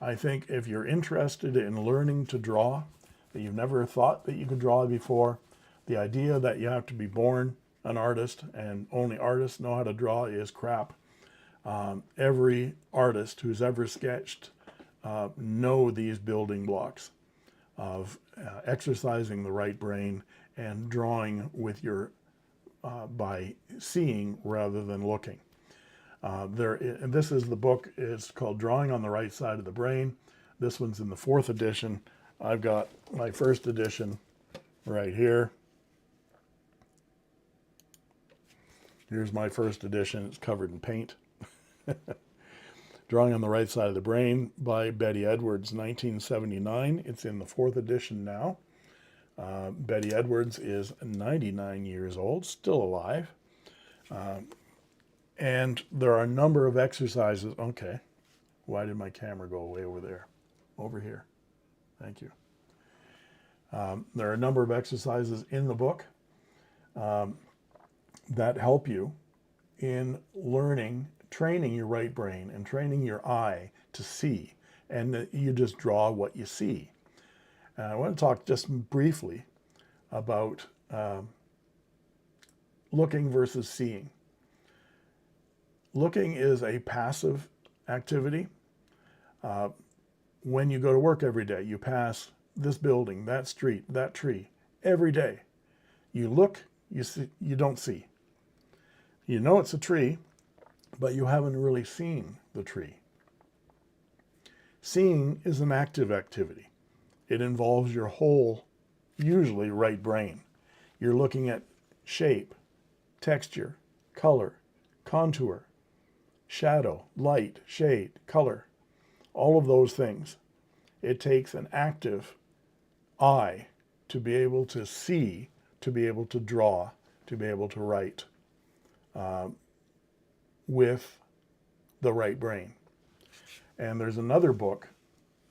I think if you're interested in learning to draw, that you've never thought that you could draw before, the idea that you have to be born an artist and only artists know how to draw is crap. Every artist who's ever sketched know these building blocks of exercising the right brain and drawing with your by seeing rather than looking. And this is the book. It's called Drawing on the Right Side of the Brain. This one's in the 4th edition. I've got my 1st edition right here. Here's my 1st edition. It's covered in paint. Drawing on the Right Side of the Brain by Betty Edwards, 1979. It's in the 4th edition now. Betty Edwards is 99 years old, still alive. And there are a number of exercises. Okay, why did my camera go away over there? Over here. Thank you. There are a number of exercises in the book that help you in learning, training your right brain and training your eye to see. And that you just draw what you see. I want to talk just briefly about looking versus seeing. Looking is a passive activity. When you go to work every day, you pass this building, that street, that tree, every day. You look, you see, you don't see. You know it's a tree, but you haven't really seen the tree. Seeing is an active activity. It involves your whole, usually right brain. You're looking at shape, texture, color, contour, shadow, light, shade, color, all of those things. It takes an active eye to be able to see, to be able to draw, to be able to write with the right brain. And there's another book.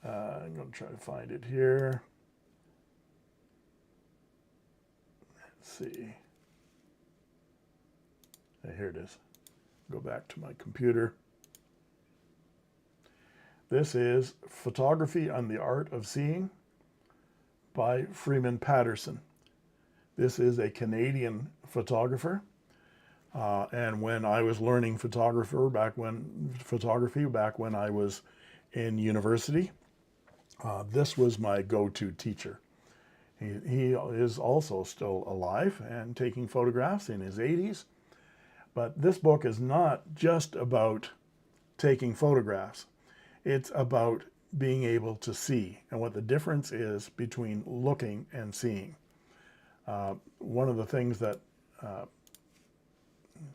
I'm going to try to find it here. Let's see. Here it is. Go back to my computer. This is Photography on the Art of Seeing by Freeman Patterson. This is a Canadian photographer. And when I was learning photography back when I was in university, this was my go-to teacher. He is also still alive and taking photographs in his 80s. But this book is not just about taking photographs. It's about being able to see and what the difference is between looking and seeing. One of the things that,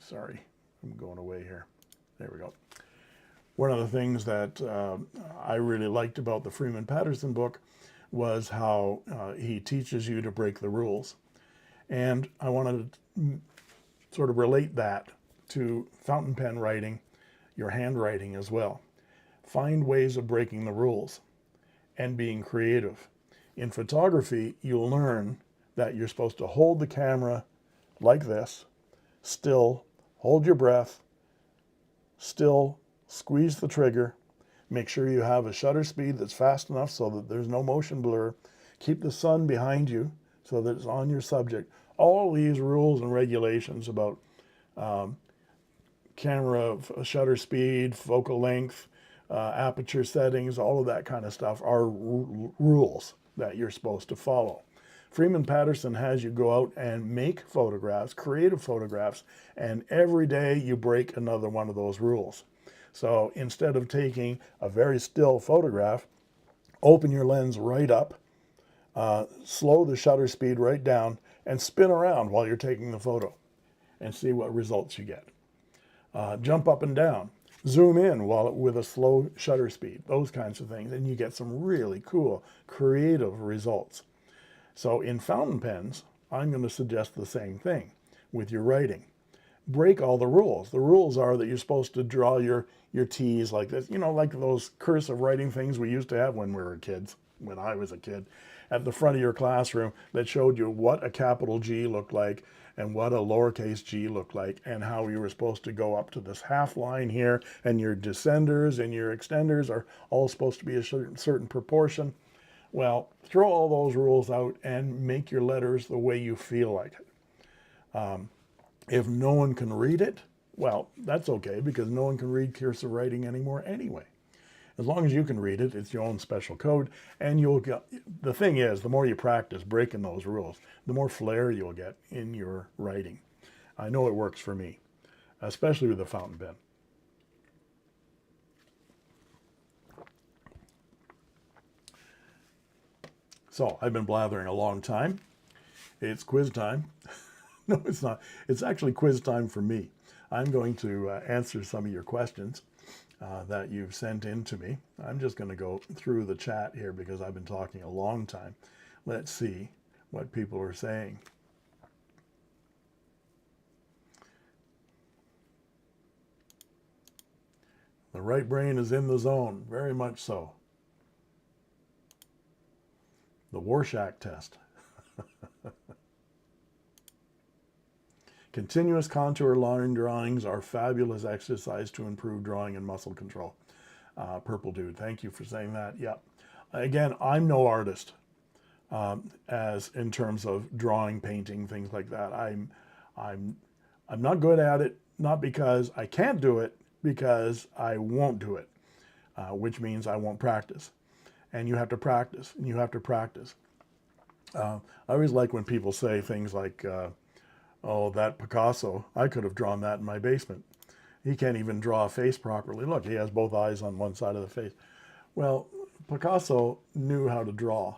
sorry, I'm going away here. There we go. One of the things that I really liked about the Freeman Patterson book was how he teaches you to break the rules. And I wanted to sort of relate that to fountain pen writing, your handwriting as well. Find ways of breaking the rules and being creative. In photography, you'll learn that you're supposed to hold the camera like this, still, hold your breath, still, squeeze the trigger, make sure you have a shutter speed that's fast enough so that there's no motion blur, keep the sun behind you so that it's on your subject. All these rules and regulations about camera shutter speed, focal length, aperture settings, all of that kind of stuff are rules that you're supposed to follow. Freeman Patterson has you go out and make photographs, creative photographs, and every day you break another one of those rules. So instead of taking a very still photograph, open your lens right up, slow the shutter speed right down, and spin around while you're taking the photo and see what results you get. Jump up and down, zoom in with a slow shutter speed, those kinds of things, and you get some really cool, creative results. So in fountain pens, I'm going to suggest the same thing with your writing. Break all the rules. The rules are that you're supposed to draw your T's like this, you know, like those cursive writing things we used to have when we were kids, when I was a kid, at the front of your classroom that showed you what a capital G looked like and what a lowercase g looked like and how you were supposed to go up to this half line here, and your descenders and your extenders are all supposed to be a certain proportion. Well, throw all those rules out and make your letters the way you feel like it. If no one can read it, well, that's okay, because no one can read cursive writing anymore anyway. As long as you can read it, it's your own special code, and you'll get, the thing is, the more you practice breaking those rules, the more flair you'll get in your writing. I know it works for me, especially with the fountain pen. So I've been blathering a long time. It's quiz time. No, it's not. It's actually quiz time for me. I'm going to answer some of your questions that you've sent in to me. I'm just going to go through the chat here because I've been talking a long time. Let's see what people are saying. The right brain is in the zone, very much so. The Warshak test. Continuous contour line drawings are fabulous exercise to improve drawing and muscle control. Purple Dude, thank you for saying that. Yeah. Again, I'm no artist as in terms of drawing, painting, things like that. I'm not good at it, not because I can't do it, because I won't do it, which means I won't practice. And you have to practice, and you have to practice. I always like when people say things like, oh, that Picasso, I could have drawn that in my basement. He can't even draw a face properly. Look, he has both eyes on one side of the face. Well, Picasso knew how to draw,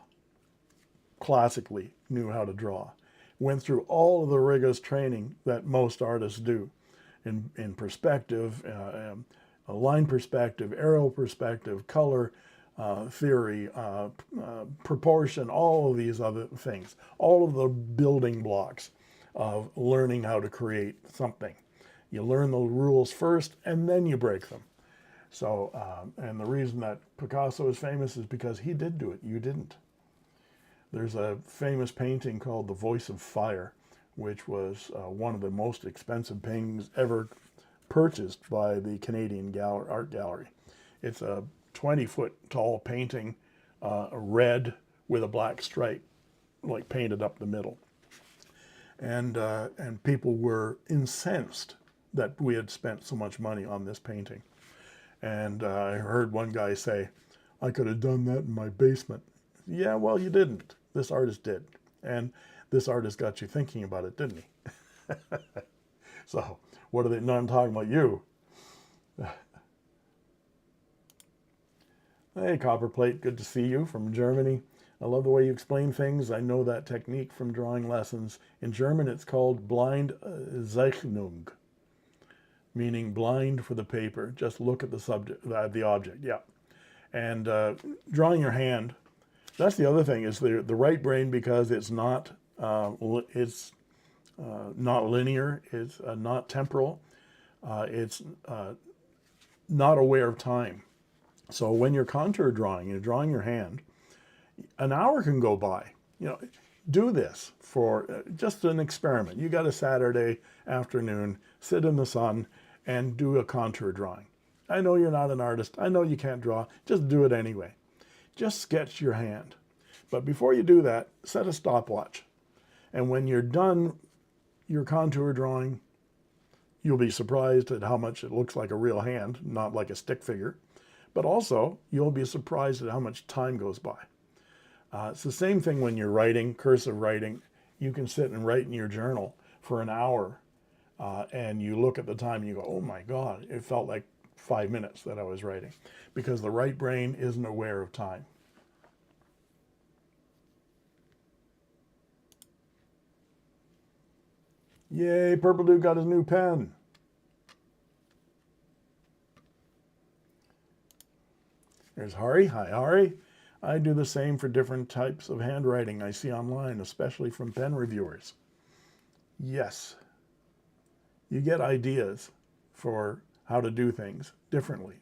classically knew how to draw. Went through all of the rigorous training that most artists do in perspective, line perspective, aerial perspective, color theory, proportion, all of these other things, all of the building blocks of learning how to create something. You learn the rules first and then you break them. So, and the reason that Picasso is famous is because he did do it, you didn't. There's a famous painting called The Voice of Fire, which was one of the most expensive paintings ever purchased by the Canadian Art Gallery. It's a 20-foot tall painting, red with a black stripe, like painted up the middle. And people were incensed that we had spent so much money on this painting. And I heard one guy say, I could have done that in my basement. Yeah, well, you didn't. This artist did. And this artist got you thinking about it, didn't he? So, what are they? No, I'm talking about you. Hey, Copperplate, good to see you from Germany. I love the way you explain things. I know that technique from drawing lessons. In German, it's called blind Zeichnung, meaning blind for the paper. Just look at the subject, the object. Yeah. And drawing your hand. That's the other thing, is the right brain, because it's not linear, it's not temporal, it's not aware of time. So when you're contour drawing, you're drawing your hand, an hour can go by. You know, do this for just an experiment. You got a Saturday afternoon, sit in the sun and do a contour drawing. I know you're not an artist. I know you can't draw. Just do it anyway. Just sketch your hand. But before you do that, set a stopwatch. And when you're done your contour drawing, you'll be surprised at how much it looks like a real hand, not like a stick figure. But also, you'll be surprised at how much time goes by. It's the same thing when you're writing, cursive writing. You can sit and write in your journal for an hour, and you look at the time and you go, oh my God, it felt like 5 minutes that I was writing, because the right brain isn't aware of time. Yay, Purple Dude got his new pen. There's Hari. Hi, Hari. I do the same for different types of handwriting I see online, especially from pen reviewers. Yes, you get ideas for how to do things differently.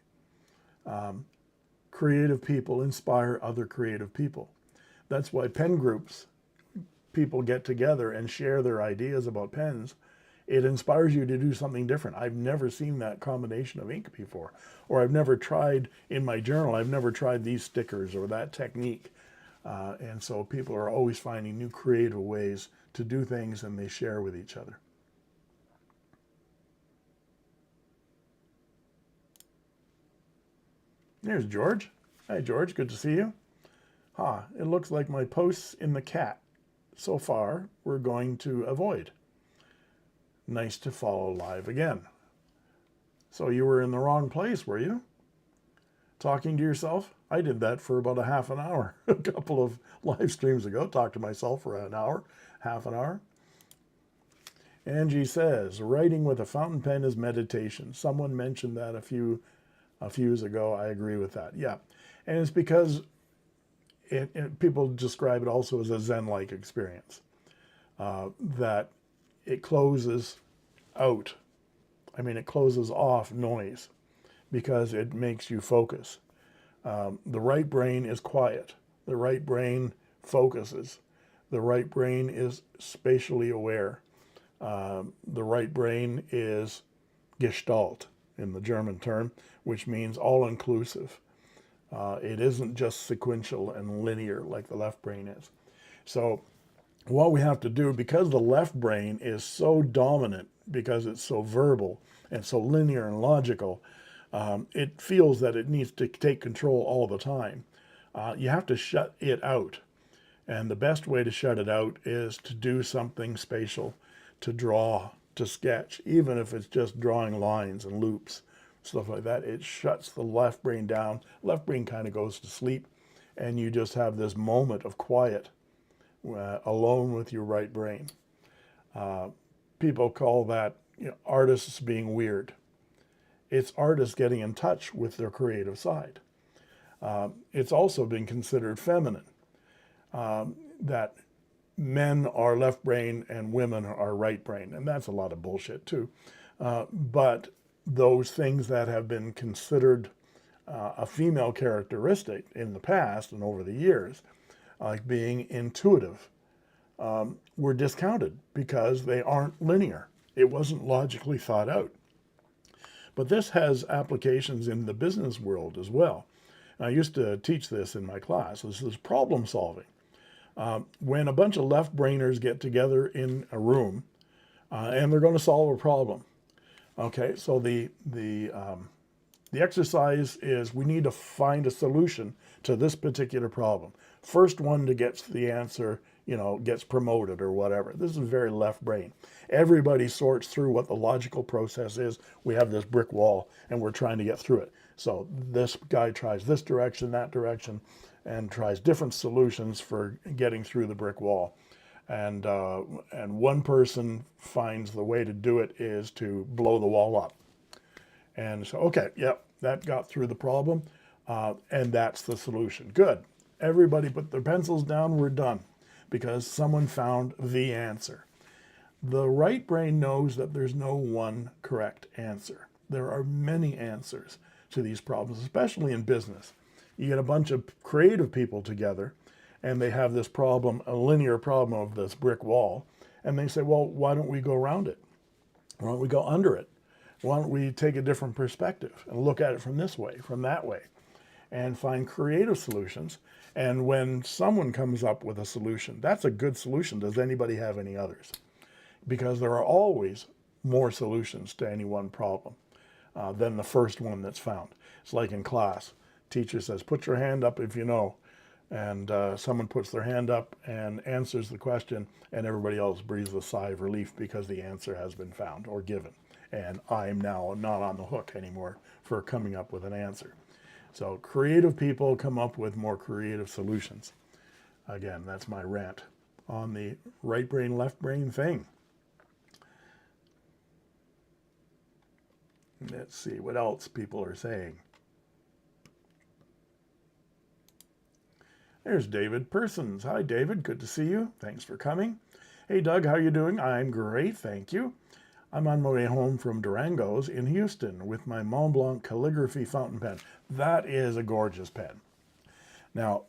Creative people inspire other creative people. That's why pen groups, people get together and share their ideas about pens. It inspires you to do something different. I've never seen that combination of ink before, or I've never tried in my journal, I've never tried these stickers or that technique. And so people are always finding new creative ways to do things, and they share with each other. There's George. Hi, George. Good to see you. It looks like my posts in the cat so far we're going to avoid. Nice to follow live again. So you were in the wrong place, were you? Talking to yourself? I did that for about a half an hour a couple of live streams ago. Talked to myself for an hour, half an hour. Angie says, writing with a fountain pen is meditation. Someone mentioned that a few ago. I agree with that. Yeah. And it's because people describe it also as a Zen-like experience, that it closes out. I mean, it closes off noise because it makes you focus. The right brain is quiet. The right brain focuses. The right brain is spatially aware. The right brain is Gestalt in the German term, which means all-inclusive. It isn't just sequential and linear like the left brain is. So what we have to do, because the left brain is so dominant, because it's so verbal and so linear and logical, it feels that it needs to take control all the time. You have to shut it out. And the best way to shut it out is to do something spatial, to draw, to sketch, even if it's just drawing lines and loops, stuff like that. It shuts the left brain down. Left brain kind of goes to sleep, and you just have this moment of quiet alone with your right brain. People call that, you know, artists being weird. It's artists getting in touch with their creative side. It's also been considered feminine, that men are left brain and women are right brain, and that's a lot of bullshit too. But those things that have been considered a female characteristic in the past and over the years, like being intuitive, were discounted because they aren't linear. It wasn't logically thought out. But this has applications in the business world as well. I used to teach this in my class. This is problem solving. When a bunch of left-brainers get together in a room and they're going to solve a problem. Okay, so the exercise is we need to find a solution to this particular problem. First one to get the answer, you know, gets promoted or whatever. This is very left brain. Everybody sorts through what the logical process is. We have this brick wall and we're trying to get through it. So this guy tries this direction, that direction, and tries different solutions for getting through the brick wall. And one person finds the way to do it is to blow the wall up. And so, okay, yep, that got through the problem, and that's the solution. Good. Everybody put their pencils down, we're done, because someone found the answer. The right brain knows that there's no one correct answer. There are many answers to these problems, especially in business. You get a bunch of creative people together, and they have this problem, a linear problem of this brick wall, and they say, well, why don't we go around it? Why don't we go under it? Why don't we take a different perspective and look at it from this way, from that way, and find creative solutions? And when someone comes up with a solution, that's a good solution. Does anybody have any others? Because there are always more solutions to any one problem than the first one that's found. It's like in class. Teacher says, put your hand up if you know. And someone puts their hand up and answers the question, and everybody else breathes a sigh of relief because the answer has been found or given. And I'm now not on the hook anymore for coming up with an answer. So creative people come up with more creative solutions. Again, that's my rant on the right brain, left brain thing. Let's see what else people are saying. There's David Persons. Hi, David. Good to see you. Thanks for coming. Hey, Doug. How you doing? I'm great. Thank you. I'm on my way home from Durango's in Houston with my Mlong calligraphy fountain pen. That is a gorgeous pen. Now,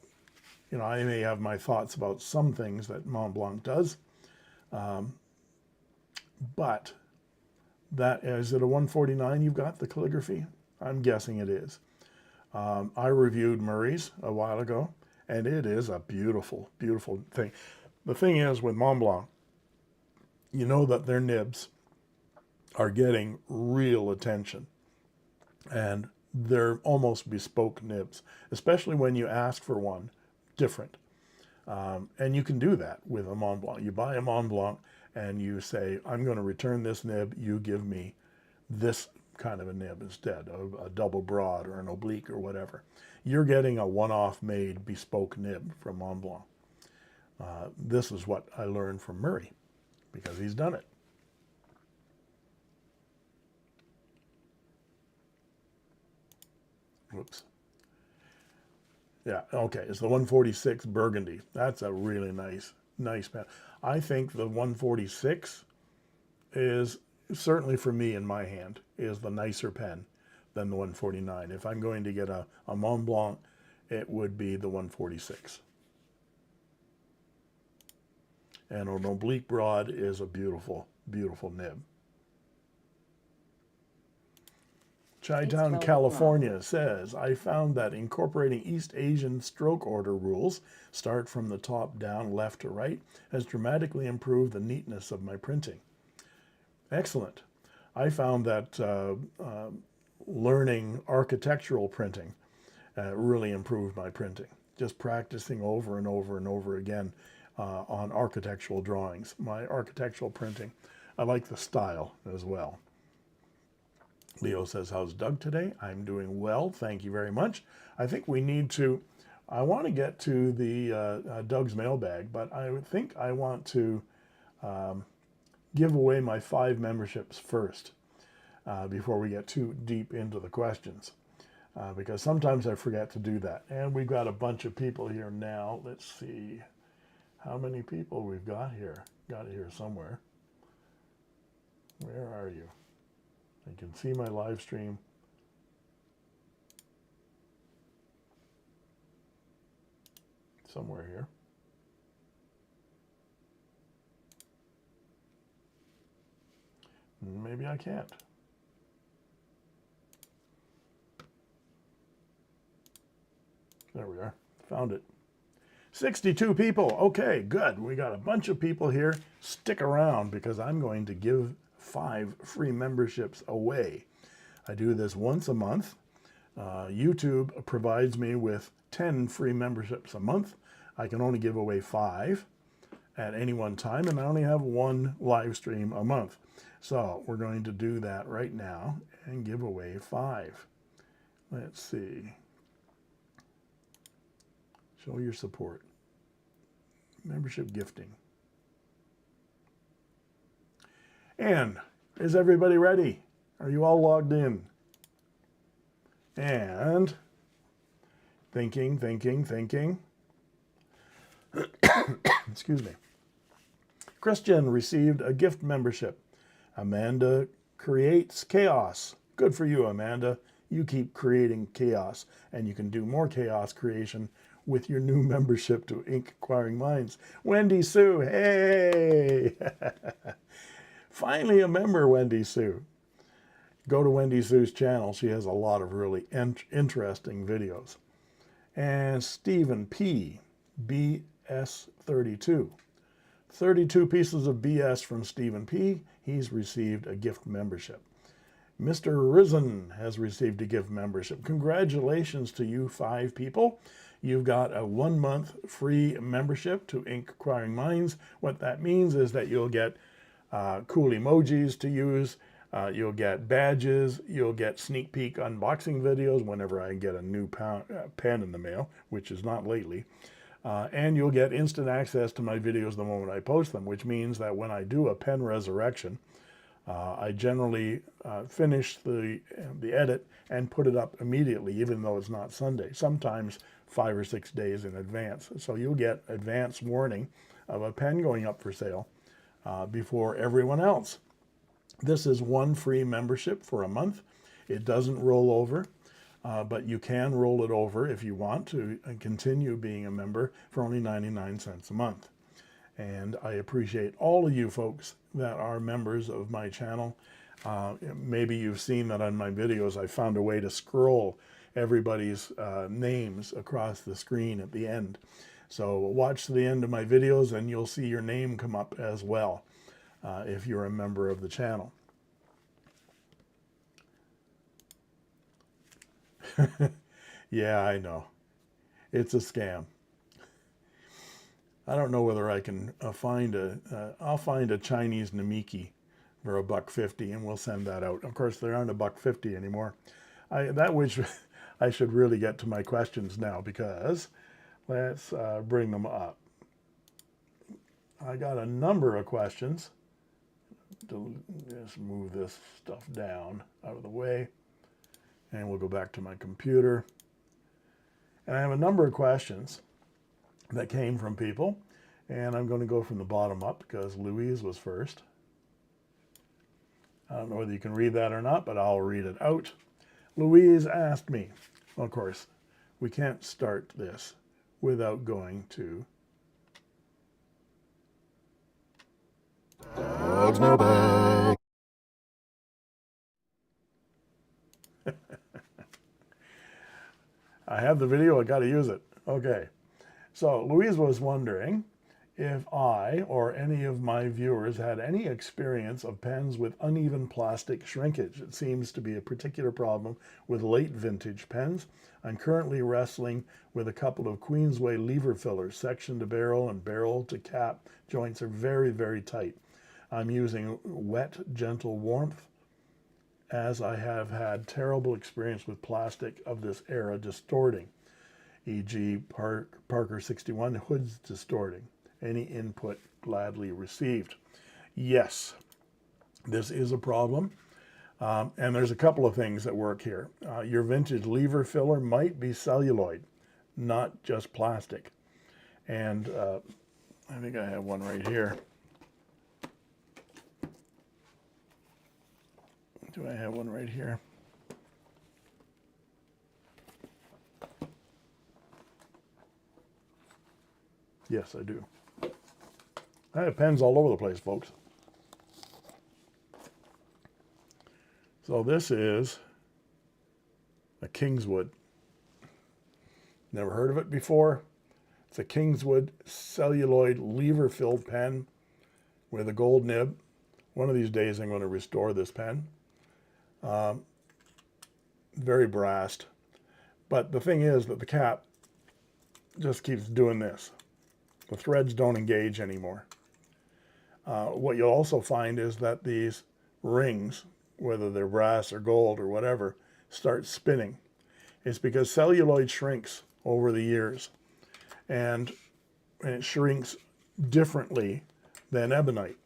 you know, I may have my thoughts about some things that Mlong does, but that is it a 149 you've got, the calligraphy? I'm guessing it is. I reviewed Murray's a while ago, and it is a beautiful, beautiful thing. The thing is with Mlong, you know that their nibs are getting real attention, and they're almost bespoke nibs, especially when you ask for one different. And you can do that with a Mont Blanc. You buy a Mont Blanc and you say, I'm going to return this nib, you give me this kind of a nib instead, a double broad or an oblique or whatever. You're getting a one-off made bespoke nib from Mont Blanc. This is what I learned from Murray, because he's done it. Whoops. Yeah, okay, it's the 146 Burgundy. That's a really nice pen. I think the 146 is, certainly for me in my hand, is the nicer pen than the 149. If I'm going to get a Mont Blanc, it would be the 146. And an oblique broad is a beautiful, beautiful nib. Chi-Town, California says, I found that incorporating East Asian stroke order rules, start from the top down, left to right, has dramatically improved the neatness of my printing. Excellent. I found that learning architectural printing really improved my printing. Just practicing over and over and over again on architectural drawings. My architectural printing, I like the style as well. Leo says, how's Doug today? I'm doing well, thank you very much. I think we need to, I want to get to the Doug's mailbag, but I would think I want to give away my 5 memberships first before we get too deep into the questions. Because sometimes I forget to do that. And we've got a bunch of people here now. Let's see how many people we've got here. Got it here somewhere. Where are you? I can see my live stream. Somewhere here. Maybe I can't. There we are. Found it. 62 people. Okay, good. We got a bunch of people here. Stick around because I'm going to give 5 free memberships away. I do this once a month. YouTube provides me with 10 free memberships a month. I can only give away 5 at any one time, and I only have 1 live stream a month. So we're going to do that right now and give away 5. Let's see. Show your support. Membership gifting. And is everybody ready? Are you all logged in? And thinking. Excuse me. Christian received a gift membership. Amanda creates chaos. Good for you, Amanda. You keep creating chaos, and you can do more chaos creation with your new membership to Inkquiring Minds. Wendy Sue, hey! Finally a member, Wendy Sue. Go to Wendy Sue's channel. She has a lot of really interesting videos. And Stephen P, BS32. 32 pieces of BS from Stephen P. He's received a gift membership. Mr. Risen has received a gift membership. Congratulations to you 5 people. You've got a 1-month free membership to Inkquiring Minds. What that means is that you'll get cool emojis to use, you'll get badges, you'll get sneak peek unboxing videos whenever I get a new pen in the mail, which is not lately. And you'll get instant access to my videos the moment I post them, which means that when I do a pen resurrection, I generally finish the edit and put it up immediately, even though it's not Sunday, sometimes 5 or 6 days in advance. So you'll get advance warning of a pen going up for sale before everyone else. This is 1 free membership for a month. It doesn't roll over, but you can roll it over if you want to continue being a member for only 99 cents a month. And I appreciate all of you folks that are members of my channel. Maybe you've seen that on my videos. I found a way to scroll everybody's names across the screen at the end. So watch the end of my videos and you'll see your name come up as well if you're a member of the channel. Yeah, I know. It's a scam. I don't know whether I can find I'll find a Chinese Namiki for $1.50 and we'll send that out. Of course, there aren't $1.50 anymore. I should really get to my questions now because let's bring them up. I got a number of questions. Just move this stuff down out of the way and we'll go back to my computer. And I have a number of questions that came from people, and I'm going to go from the bottom up because Louise was first. I don't know whether you can read that or not, but I'll read it out. Louise asked me, well, of course, we can't start this without going to Doug's mailbag. I have the video, I got to use it. Okay. So Louise was wondering if I or any of my viewers had any experience of pens with uneven plastic shrinkage. It seems to be a particular problem with late vintage pens. I'm currently wrestling with a couple of Queensway lever fillers. Section to barrel and barrel to cap joints are very, very tight. I'm using wet, gentle warmth as I have had terrible experience with plastic of this era distorting, e.g. Parker 61 hoods distorting. Any input gladly received. Yes, this is a problem. And there's a couple of things that work here. Your vintage lever filler might be celluloid, not just plastic. And I think I have one right here. Do I have one right here? Yes, I do. I have pens all over the place, folks. So this is a Kingswood. Never heard of it before. It's a Kingswood celluloid lever-filled pen with a gold nib. One of these days I'm going to restore this pen. Very brassed. But the thing is that the cap just keeps doing this. The threads don't engage anymore. What you'll also find is that these rings, whether they're brass or gold or whatever, start spinning. It's because celluloid shrinks over the years, and it shrinks differently than ebonite.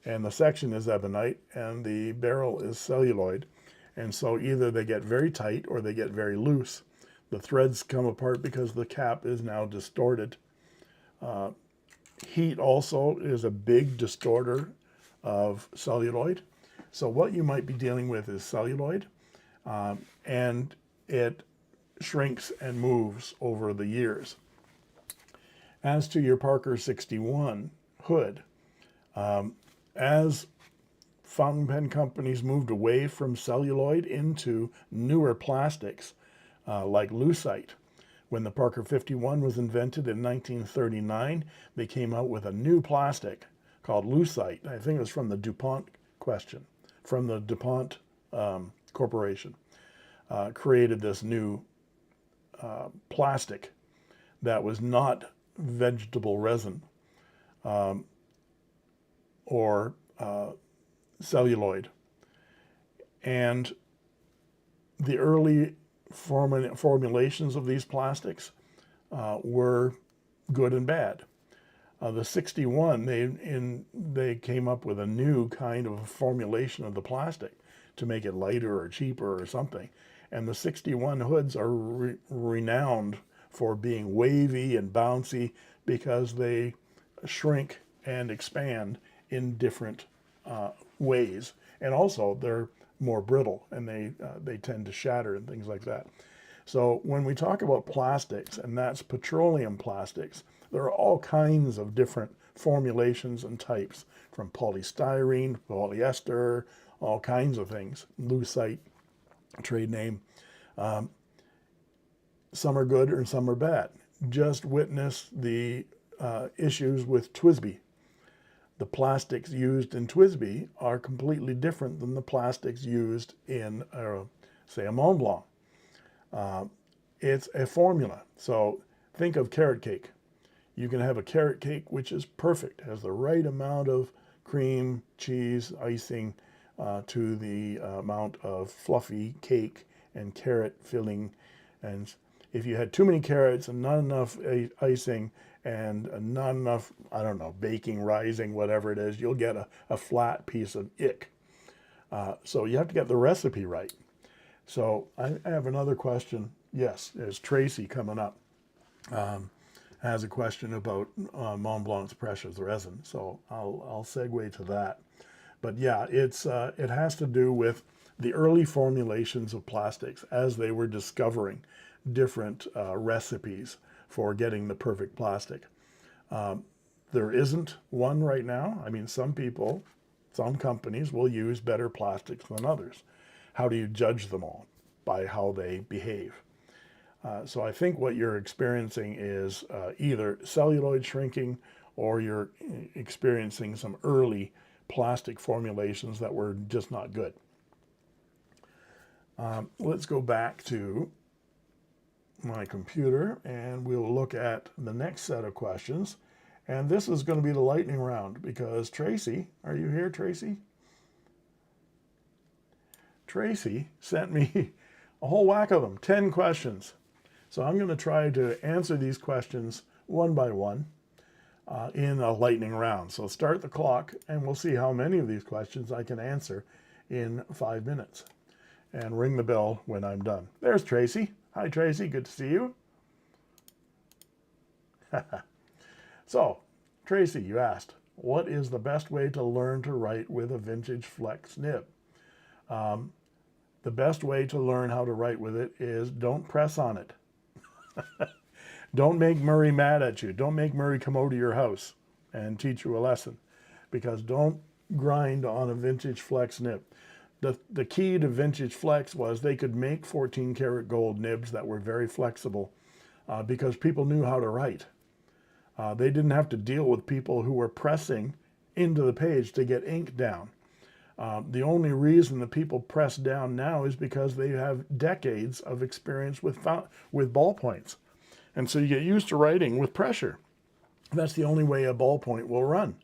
And the section is ebonite and the barrel is celluloid. And so either they get very tight or they get very loose. The threads come apart because the cap is now distorted. Heat also is a big distorter of celluloid. So what you might be dealing with is celluloid, and it shrinks and moves over the years. As to your Parker 61 hood, as fountain pen companies moved away from celluloid into newer plastics like lucite, when the Parker 51 was invented in 1939, they came out with a new plastic called lucite. I think it was from the DuPont Corporation, created this new plastic that was not vegetable resin or celluloid. And the early formulations of these plastics were good and bad. The 61, they came up with a new kind of formulation of the plastic to make it lighter or cheaper or something. And the 61 hoods are renowned for being wavy and bouncy because they shrink and expand in different ways. And also they're more brittle and they tend to shatter and things like that. So when we talk about plastics, and that's petroleum plastics, there are all kinds of different formulations and types, from polystyrene, polyester, all kinds of things. Lucite, trade name. Some are good and some are bad. Just witness the issues with TWSBI. The plastics used in TWSBI are completely different than the plastics used in, say, a Mont Blanc. It's a formula. So think of carrot cake. You can have a carrot cake which is perfect, has the right amount of cream, cheese, icing to the amount of fluffy cake and carrot filling. And if you had too many carrots and not enough icing and not enough, I don't know, baking, rising, whatever it is, you'll get a flat piece of ick. So you have to get the recipe right. So I have another question. Yes, there's Tracy coming up. Has a question about Mont Blanc's precious resin. So I'll segue to that. But yeah, it has to do with the early formulations of plastics as they were discovering different recipes for getting the perfect plastic. There isn't one right now. I mean, some companies will use better plastics than others. How do you judge them all? By how they behave. So I think what you're experiencing is either celluloid shrinking or you're experiencing some early plastic formulations that were just not good. Let's go back to my computer and we'll look at the next set of questions. And this is going to be the lightning round because Tracy, are you here, Tracy? Tracy sent me a whole whack of them, 10 questions. So I'm going to try to answer these questions one by one in a lightning round. So start the clock and we'll see how many of these questions I can answer in 5 minutes. And ring the bell when I'm done. There's Tracy. Hi, Tracy. Good to see you. So, Tracy, you asked, what is the best way to learn to write with a vintage flex nib? The best way to learn how to write with it is don't press on it. Don't make Murray mad at you. Don't make Murray come over to your house and teach you a lesson, because don't grind on a vintage flex nib. The key to vintage flex was they could make 14 karat gold nibs that were very flexible because people knew how to write. They didn't have to deal with people who were pressing into the page to get ink down. The only reason the people press down now is because they have decades of experience with ballpoints. And so you get used to writing with pressure. That's the only way a ballpoint will run,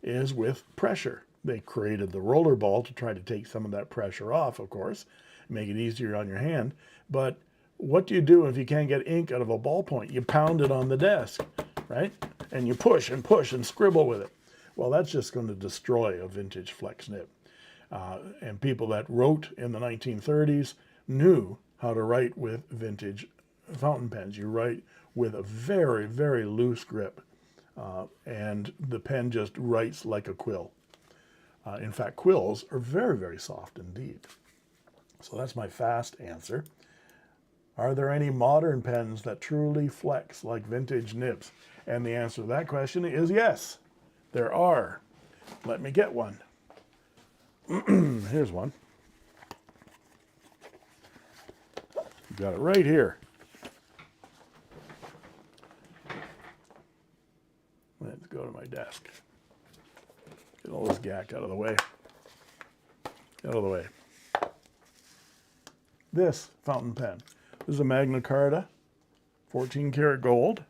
is with pressure. They created the roller ball to try to take some of that pressure off, of course, make it easier on your hand. But what do you do if you can't get ink out of a ballpoint? You pound it on the desk, right? And you push and scribble with it. Well, that's just going to destroy a vintage flex nib. And people that wrote in the 1930s knew how to write with vintage fountain pens. You write with a very, very loose grip, and the pen just writes like a quill. In fact, quills are very, very soft indeed. So that's my fast answer. Are there any modern pens that truly flex like vintage nibs? And the answer to that question is yes, there are. Let me get one. Here's one. Got it right here. Let's go to my desk. Get all this gack out of the way. Out of the way. This fountain pen. This is a Magna Carta, 14 karat gold,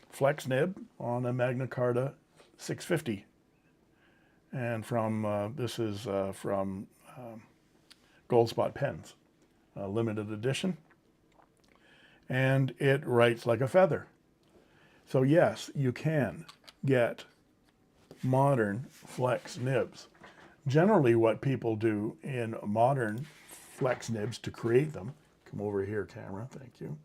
flex nib on a Magna Carta 650. And this is from Gold Spot Pens, limited edition. And it writes like a feather. So yes, you can get modern flex nibs. Generally what people do in modern flex nibs to create them, come over here, camera, thank you.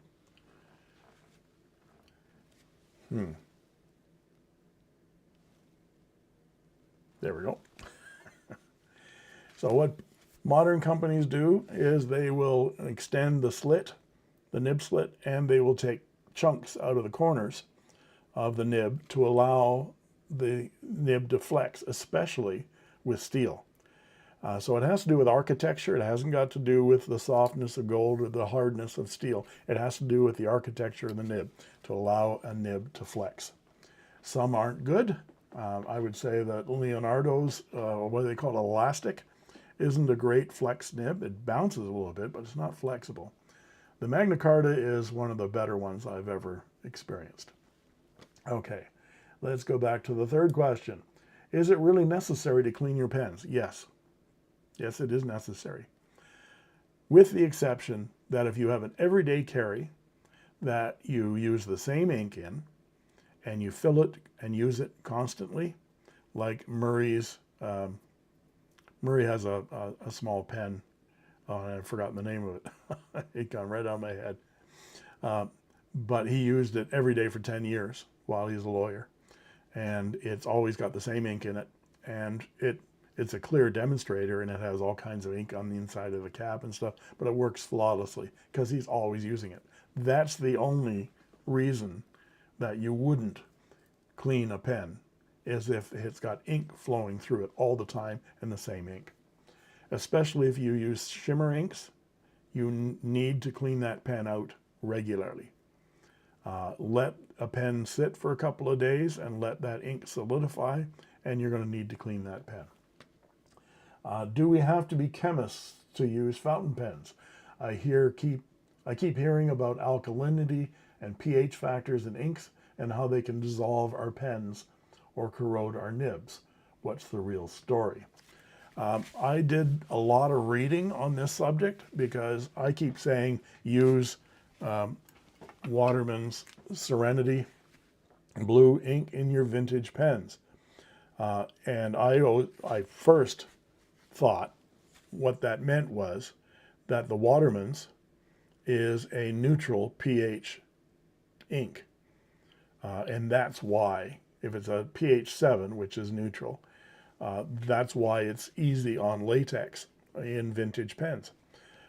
There we go. So what modern companies do is they will extend the slit, the nib slit, and they will take chunks out of the corners of the nib to allow the nib to flex, especially with steel. So it has to do with architecture. It hasn't got to do with the softness of gold or the hardness of steel. It has to do with the architecture of the nib to allow a nib to flex. Some aren't good. I would say that Leonardo's, what they call elastic, isn't a great flex nib. It bounces a little bit, but it's not flexible. The Magna Carta is one of the better ones I've ever experienced. Okay, let's go back to the third question. Is it really necessary to clean your pens? Yes. Yes, it is necessary. With the exception that if you have an everyday carry that you use the same ink in and you fill it and use it constantly, like Murray's, Murray has a small pen. Oh, I've forgotten the name of it. It got right out of my head. But he used it every day for 10 years while he's a lawyer. And it's always got the same ink in it. And it's a clear demonstrator, and it has all kinds of ink on the inside of the cap and stuff, but it works flawlessly because he's always using it. That's the only reason that you wouldn't clean a pen, is if it's got ink flowing through it all the time and the same ink. Especially if you use shimmer inks, you need to clean that pen out regularly. Let a pen sit for a couple of days and let that ink solidify, and you're going to need to clean that pen. Do we have to be chemists to use fountain pens? I keep hearing about alkalinity and pH factors in inks and how they can dissolve our pens or corrode our nibs. What's the real story? I did a lot of reading on this subject because I keep saying use Waterman's Serenity blue ink in your vintage pens. And I first thought what that meant was that the Waterman's is a neutral pH ink. And that's why, if it's a pH 7, which is neutral, that's why it's easy on latex in vintage pens.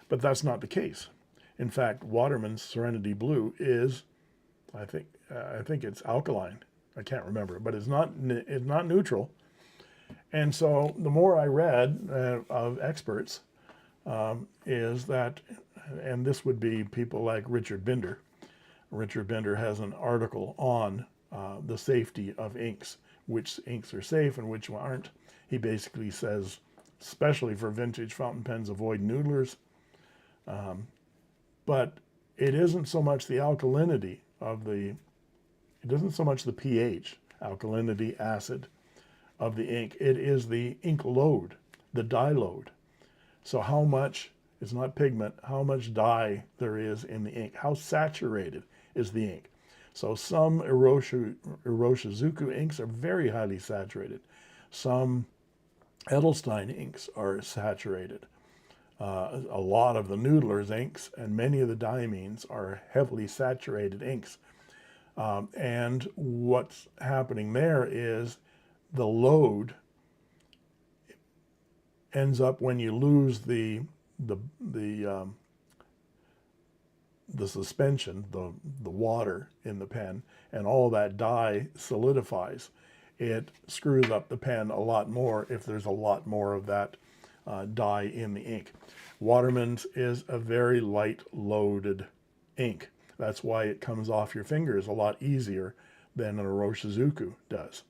But that's not the case. In fact, Waterman's Serenity Blue is, I think it's alkaline. I can't remember, but it's not neutral. And so the more I read of experts is that, and this would be people like Richard Binder. Richard Binder has an article on the safety of inks, which inks are safe and which aren't. He basically says, especially for vintage fountain pens, avoid noodlers. But it isn't so much the alkalinity of the, it isn't so much the pH, alkalinity, acid of the ink. It is the ink load, the dye load. So how much, it's not pigment, how much dye there is in the ink, how saturated is the ink. So some Iroshizuku inks are very highly saturated. Some Edelstein inks are saturated. A lot of the Noodler's inks and many of the diamines are heavily saturated inks. And what's happening there is the load ends up when you lose the suspension, the water in the pen, and all that dye solidifies. It screws up the pen a lot more if there's a lot more of that dye in the ink. Waterman's is a very light loaded ink. That's why it comes off your fingers a lot easier than an Iroshizuku does.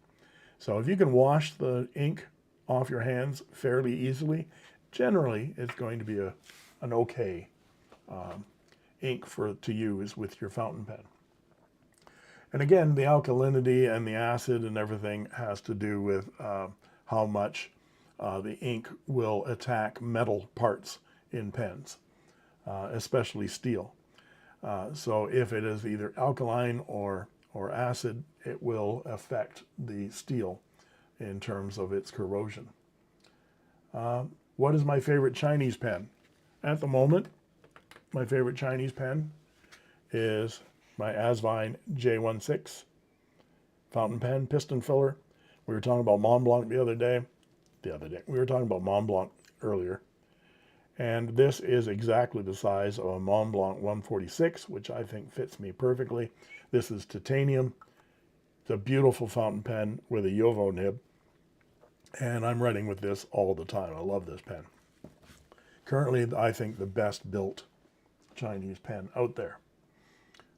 So if you can wash the ink off your hands fairly easily, generally it's going to be an okay ink to use with your fountain pen. And again, the alkalinity and the acid and everything has to do with how much the ink will attack metal parts in pens, especially steel. So if it is either alkaline or acid, it will affect the steel in terms of its corrosion. What is my favorite Chinese pen? At the moment, my favorite Chinese pen is my Asvine J16 fountain pen, piston filler. We were talking about Mlong the other day. We were talking about Mlong earlier. And this is exactly the size of a Mlong 146, which I think fits me perfectly. This is titanium. It's a beautiful fountain pen with a Yovo nib. And I'm writing with this all the time. I love this pen. Currently, I think the best built Chinese pen out there.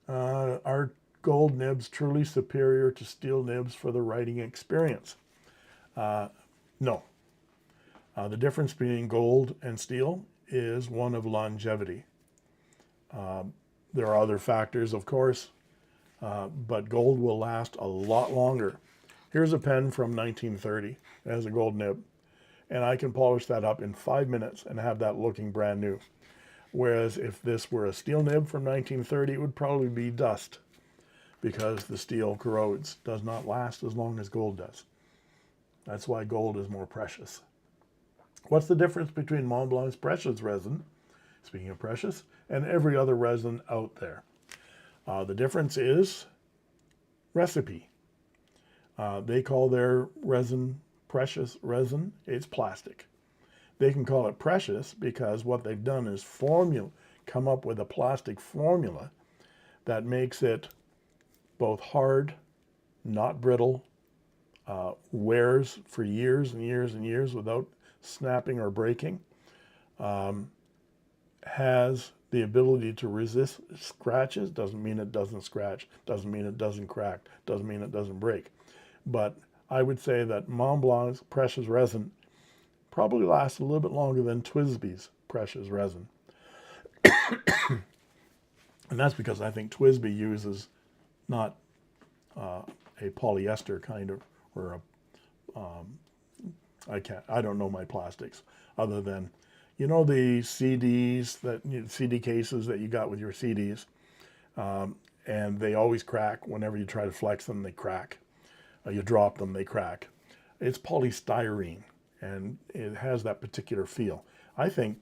Are gold nibs truly superior to steel nibs for the writing experience? No. The difference between gold and steel is one of longevity. There are other factors, of course, but gold will last a lot longer. Here's a pen from 1930. It has a gold nib, and I can polish that up in 5 minutes and have that looking brand new. Whereas if this were a steel nib from 1930, it would probably be dust because the steel corrodes, does not last as long as gold does. That's why gold is more precious. What's the difference between Mont Blanc's precious resin, speaking of precious, and every other resin out there? The difference is recipe. They call their resin precious resin. It's plastic. They can call it precious because what they've done is come up with a plastic formula that makes it both hard, not brittle, wears for years and years and years without snapping or breaking, has the ability to resist scratches. Doesn't mean it doesn't scratch, doesn't mean it doesn't crack, doesn't mean it doesn't break. But I would say that Mont Blanc's precious resin probably lasts a little bit longer than Twisby's precious resin. And that's because I think Twisby uses not a polyester kind of, or a I don't know my plastics other than, you know, the CDs CD cases that you got with your CDs, and they always crack whenever you try to flex them. They crack. You drop them, they crack. It's polystyrene, and it has that particular feel. I think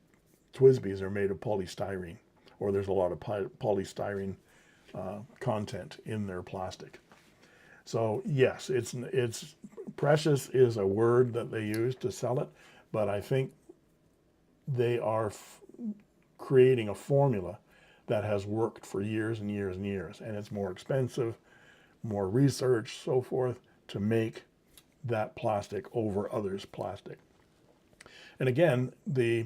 Twisbees are made of polystyrene, or there's a lot of polystyrene content in their plastic. So yes, it's precious is a word that they use to sell it, but I think they are creating a formula that has worked for years and years and years, and it's more expensive, more research, so forth, to make that plastic over others' plastic. And again, the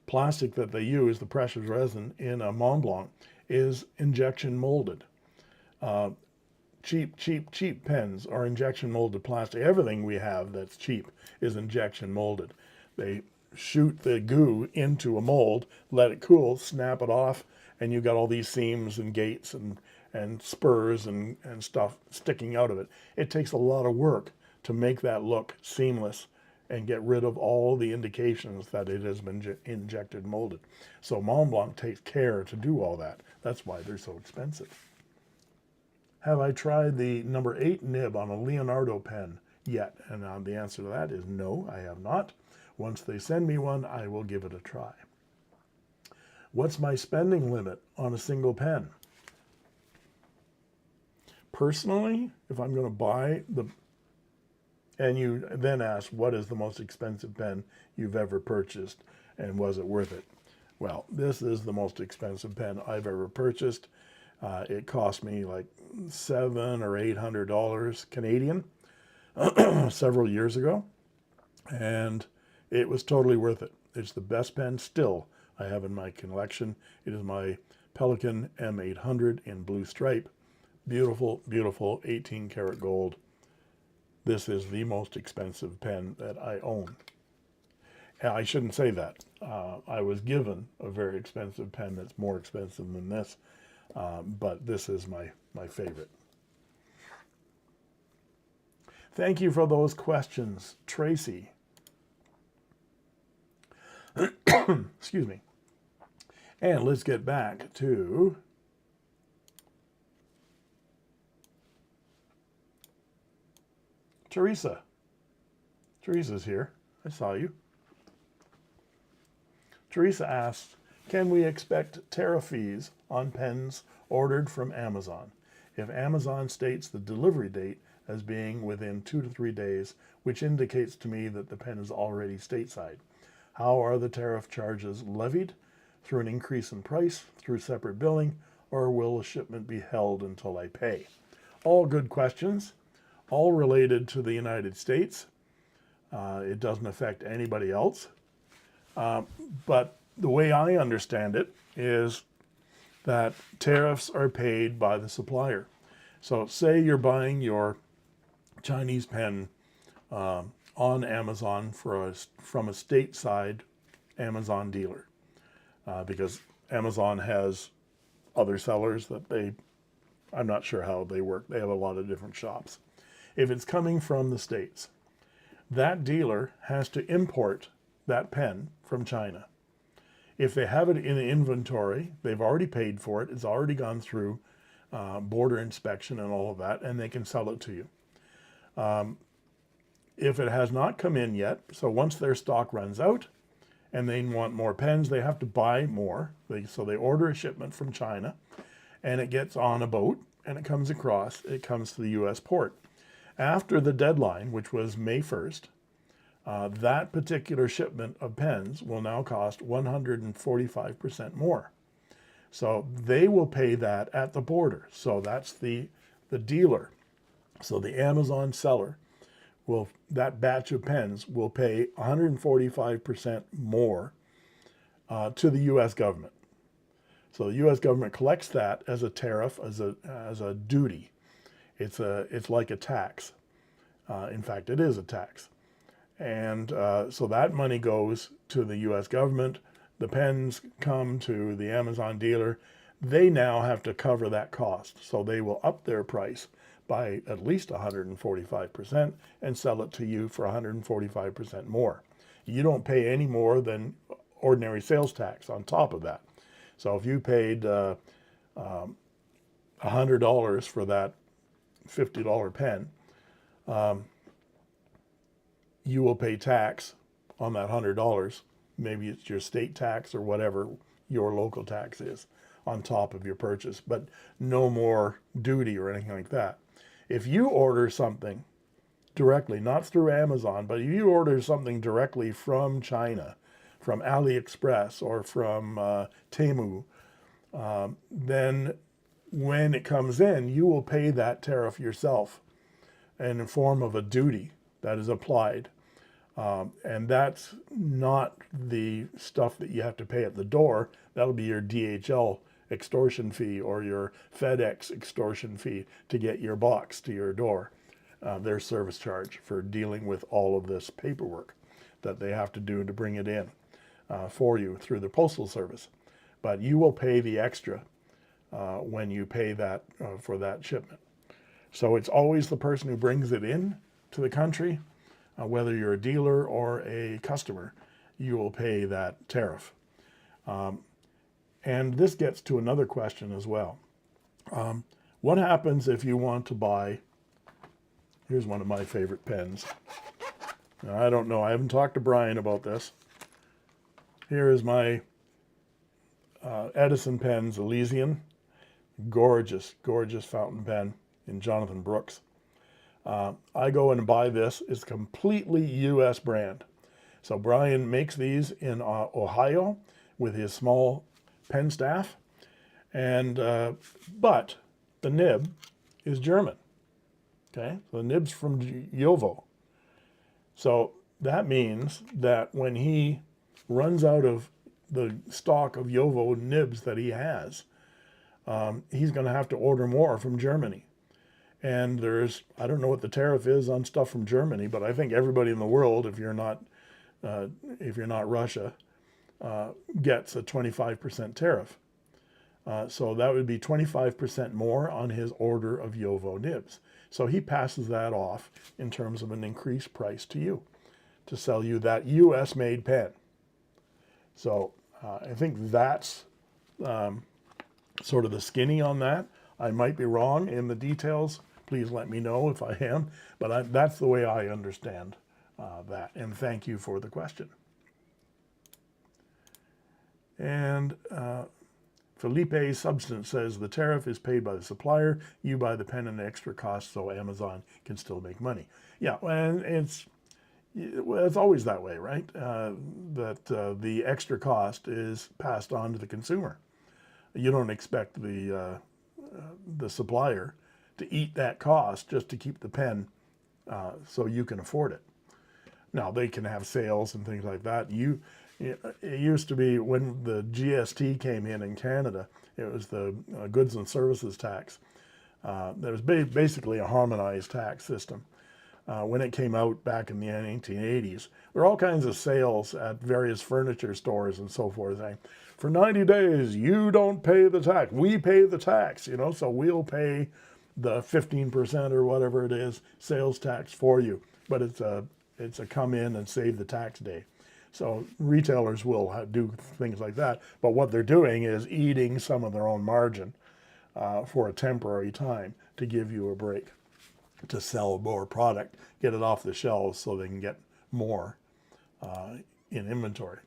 plastic that they use, the precious resin in a Mont is injection molded. Cheap pens are injection molded plastic. Everything we have that's cheap is injection molded. They shoot the goo into a mold, let it cool, snap it off, and you've got all these seams and gates and spurs and stuff sticking out of it. It takes a lot of work to make that look seamless and get rid of all the indications that it has been injected molded. So Mont takes care to do all that. That's why they're so expensive. Have I tried the number 8 nib on a Leonardo pen yet? And the answer to that is no, I have not. Once they send me one, I will give it a try. What's my spending limit on a single pen? Personally, if I'm going to buy and you then ask, what is the most expensive pen you've ever purchased and was it worth it? Well, this is the most expensive pen I've ever purchased. It cost me like $700 or $800 Canadian several years ago, and it was totally worth it. It's the best pen still I have in my collection. It is my Pelikan M800 in blue stripe. Beautiful, beautiful 18 karat gold. This is the most expensive pen that I own. And I shouldn't say that. I was given a very expensive pen that's more expensive than this, but this is my favorite. Thank you for those questions, Tracy. Excuse me. And let's get back to Teresa. Teresa's here. I saw you. Teresa asks, can we expect tariff fees on pens ordered from Amazon if Amazon states the delivery date as being within 2 to 3 days, which indicates to me that the pen is already stateside? How are the tariff charges levied? Through an increase in price, through separate billing, or will a shipment be held until I pay? All good questions, all related to the United States. It doesn't affect anybody else. But the way I understand it is that tariffs are paid by the supplier. So say you're buying your Chinese pen on Amazon from a stateside Amazon dealer, because Amazon has other sellers that I'm not sure how they work. They have a lot of different shops. If it's coming from the States, that dealer has to import that pen from China. If they have it in inventory, they've already paid for it, it's already gone through border inspection and all of that, and they can sell it to you. If it has not come in yet, so once their stock runs out and they want more pens, they have to buy more. So they order a shipment from China, and it gets on a boat, and it comes across, it comes to the US port. After the deadline, which was May 1st, that particular shipment of pens will now cost 145% more. So they will pay that at the border. So that's the dealer. So the Amazon seller that batch of pens will pay 145% more to the US government. So the US government collects that as a tariff, as a duty. It's like a tax. In fact, it is a tax. And so that money goes to the US government. The pens come to the Amazon dealer. They now have to cover that cost. So they will up their price, by at least 145% and sell it to you for 145% more. You don't pay any more than ordinary sales tax on top of that. So if you paid $100 for that $50 pen, you will pay tax on that $100. Maybe it's your state tax or whatever your local tax is on top of your purchase, but no more duty or anything like that. If you order something directly, not through Amazon, but if you order something directly from China, from AliExpress or from Temu, then when it comes in, you will pay that tariff yourself in the form of a duty that is applied. And that's not the stuff that you have to pay at the door. That'll be your DHL extortion fee or your FedEx extortion fee to get your box to your door. Their service charge for dealing with all of this paperwork that they have to do to bring it in for you through the postal service. But you will pay the extra when you pay that for that shipment. So it's always the person who brings it in to the country, whether you're a dealer or a customer, you will pay that tariff. And this gets to another question as well. What happens if you want to buy, here's one of my favorite pens. Now, I don't know, I haven't talked to Brian about this. Here is my Edison pens, Elysian. Gorgeous, gorgeous fountain pen in Jonathan Brooks. I go and buy this. It's completely U.S. brand. So Brian makes these in Ohio with his small pen staff, and but the nib is German. Okay, so the nib's from Jovo. So that means that when he runs out of the stock of Jovo nibs that he has, he's going to have to order more from Germany. And there's, I don't know what the tariff is on stuff from Germany, but I think everybody in the world, if you're not Russia, gets a 25% tariff. So that would be 25% more on his order of Jovo nibs. So he passes that off in terms of an increased price to you, to sell you that U.S. made pen. So I think that's sort of the skinny on that. I might be wrong in the details. Please let me know if I am. But that's the way I understand that. And thank you for the question. And Felipe Substance says, the tariff is paid by the supplier. You buy the pen and the extra cost so Amazon can still make money. Yeah, and it's always that way, right? That the extra cost is passed on to the consumer. You don't expect the supplier to eat that cost just to keep the pen so you can afford it. Now, they can have sales and things like that. It used to be when the GST came in Canada, it was the goods and services tax. There was basically a harmonized tax system. When it came out back in the 1980s, there were all kinds of sales at various furniture stores and so forth saying, for 90 days, you don't pay the tax. We pay the tax, so we'll pay the 15% or whatever it is sales tax for you. But it's a come in and save the tax day. So retailers will do things like that. But what they're doing is eating some of their own margin for a temporary time to give you a break, to sell more product, get it off the shelves so they can get more in inventory.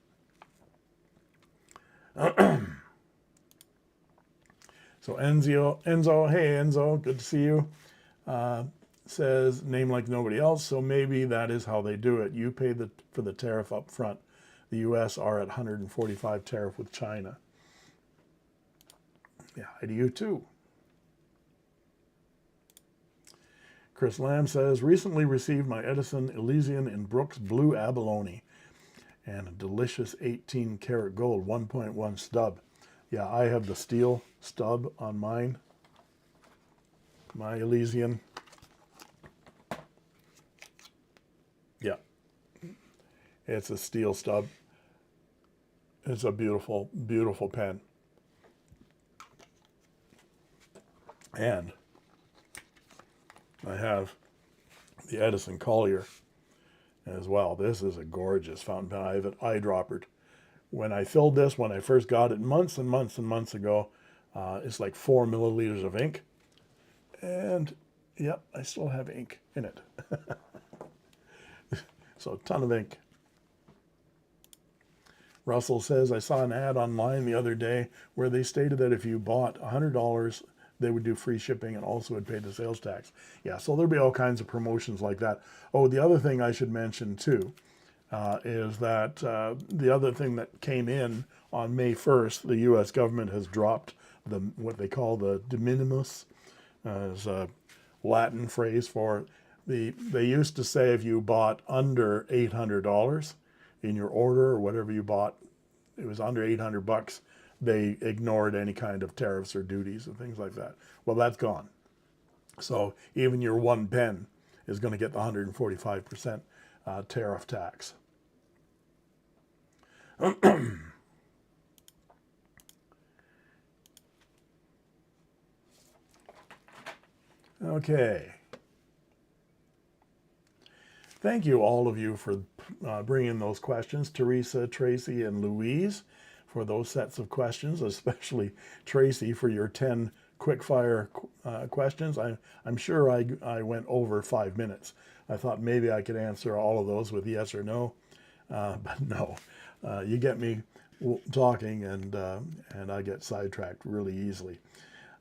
So Enzo, hey Enzo, good to see you, says, name like nobody else, so maybe that is how they do it. You pay for the tariff up front. The U.S. are at 145 tariff with China. Yeah, I do you too. Chris Lamb says, recently received my Edison Elysian in Brooks Blue Abalone and a delicious 18 karat gold 1.1 stub. Yeah, I have the steel stub on mine, my Elysian. Yeah, it's a steel stub. It's a beautiful, beautiful pen. And I have the Edison Collier as well. This is a gorgeous fountain pen. I have it eyedroppered. When I filled this, when I first got it months and months and months ago, it's like 4 milliliters of ink. And yep, I still have ink in it. So a ton of ink. Russell says, I saw an ad online the other day where they stated that if you bought $100, they would do free shipping and also would pay the sales tax. Yeah, so there'll be all kinds of promotions like that. Oh, the other thing I should mention too is that the other thing that came in on May 1st, the U.S. government has dropped what they call the de minimis, as a Latin phrase for they used to say if you bought under $800 in your order or whatever you bought, it was under $800, they ignored any kind of tariffs or duties and things like that. Well, that's gone. So even your one pen is going to get the 145% tariff tax. Okay. Thank you, all of you, for bringing those questions. Teresa, Tracy, and Louise for those sets of questions, especially Tracy for your 10 quickfire questions. I'm sure I went over 5 minutes. I thought maybe I could answer all of those with yes or no, but no. You get me talking, and I get sidetracked really easily.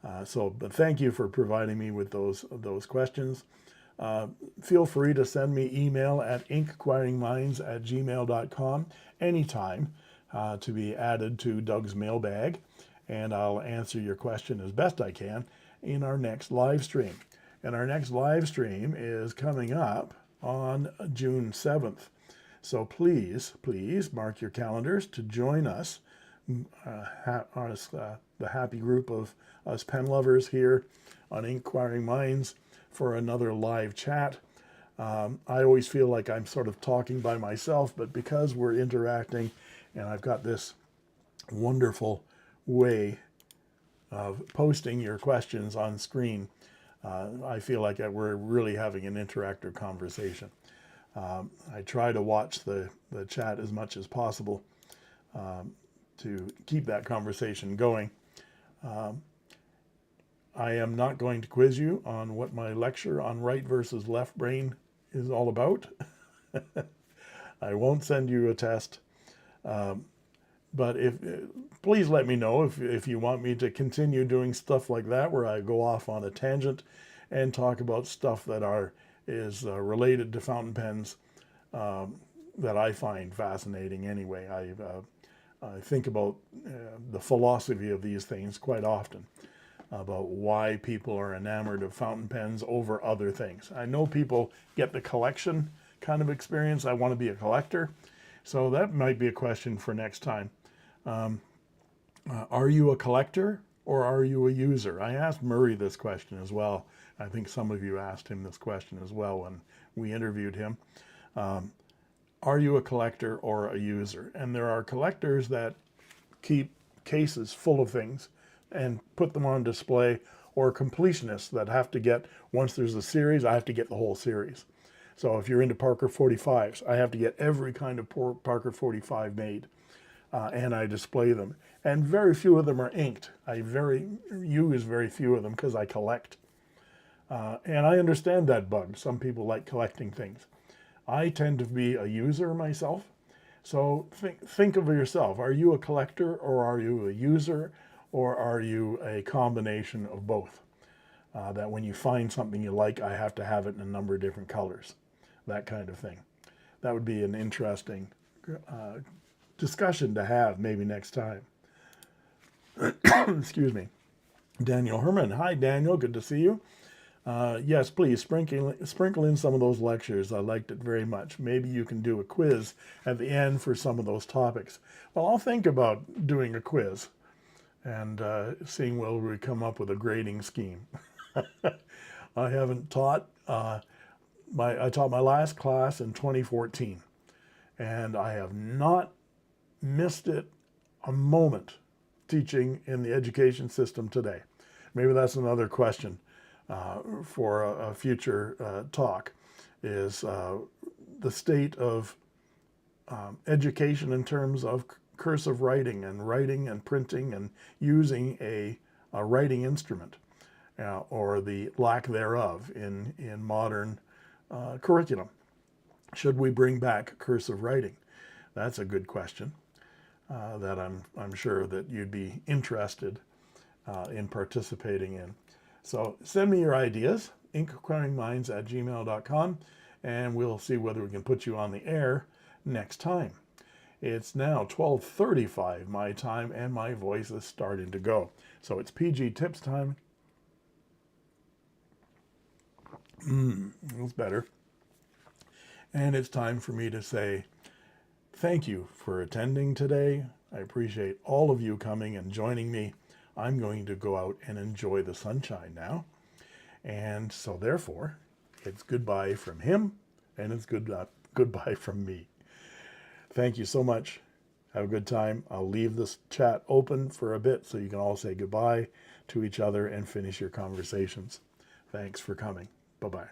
But thank you for providing me with those questions. Feel free to send me email at inkquiringminds@gmail.com anytime to be added to Doug's mailbag, and I'll answer your question as best I can in our next live stream. And our next live stream is coming up on June 7th. So please mark your calendars to join us, the happy group of us pen lovers here on Inkquiring Minds, for another live chat. I always feel like I'm sort of talking by myself, but because we're interacting and I've got this wonderful way of posting your questions on screen, I feel like we're really having an interactive conversation. I try to watch the chat as much as possible to keep that conversation going. I am not going to quiz you on what my lecture on right versus left brain is all about. I won't send you a test. But please let me know if you want me to continue doing stuff like that, where I go off on a tangent and talk about stuff that is related to fountain pens that I find fascinating anyway. I think about the philosophy of these things quite often, about why people are enamored of fountain pens over other things. I know people get the collection kind of experience. I want to be a collector. So that might be a question for next time. Are you a collector or are you a user? I asked Murray this question as well. I think some of you asked him this question as well when we interviewed him. Are you a collector or a user? And there are collectors that keep cases full of things and put them on display, or completionists that have to get, once there's a series, I have to get the whole series. So if you're into Parker 45s, I have to get every kind of Parker 45 made, and I display them. And very few of them are inked. I use very few of them because I collect. And I understand that bug. Some people like collecting things. I tend to be a user myself. So think of yourself. Are you a collector or are you a user? Or are you a combination of both? That when you find something you like, I have to have it in a number of different colors, that kind of thing. That would be an interesting discussion to have maybe next time. Excuse me. Daniel Herman. Hi, Daniel. Good to see you. Yes, please sprinkle in some of those lectures. I liked it very much. Maybe you can do a quiz at the end for some of those topics. Well, I'll think about doing a quiz and seeing will we come up with a grading scheme. I haven't taught. I taught my last class in 2014, and I have not missed it a moment teaching in the education system today. Maybe that's another question for a future talk, is the state of education in terms of cursive writing and printing and using a writing instrument, or the lack thereof in modern curriculum. Should we bring back cursive writing? That's a good question that I'm sure that you'd be interested in participating in. So send me your ideas, inkquiringminds@gmail.com, and we'll see whether we can put you on the air next time. It's now 12:35 my time, and my voice is starting to go. So it's PG Tips time. That's better. And it's time for me to say thank you for attending today. I appreciate all of you coming and joining me. I'm going to go out and enjoy the sunshine now. And so therefore, it's goodbye from him, and it's goodbye from me. Thank you so much. Have a good time. I'll leave this chat open for a bit so you can all say goodbye to each other and finish your conversations. Thanks for coming. Bye-bye.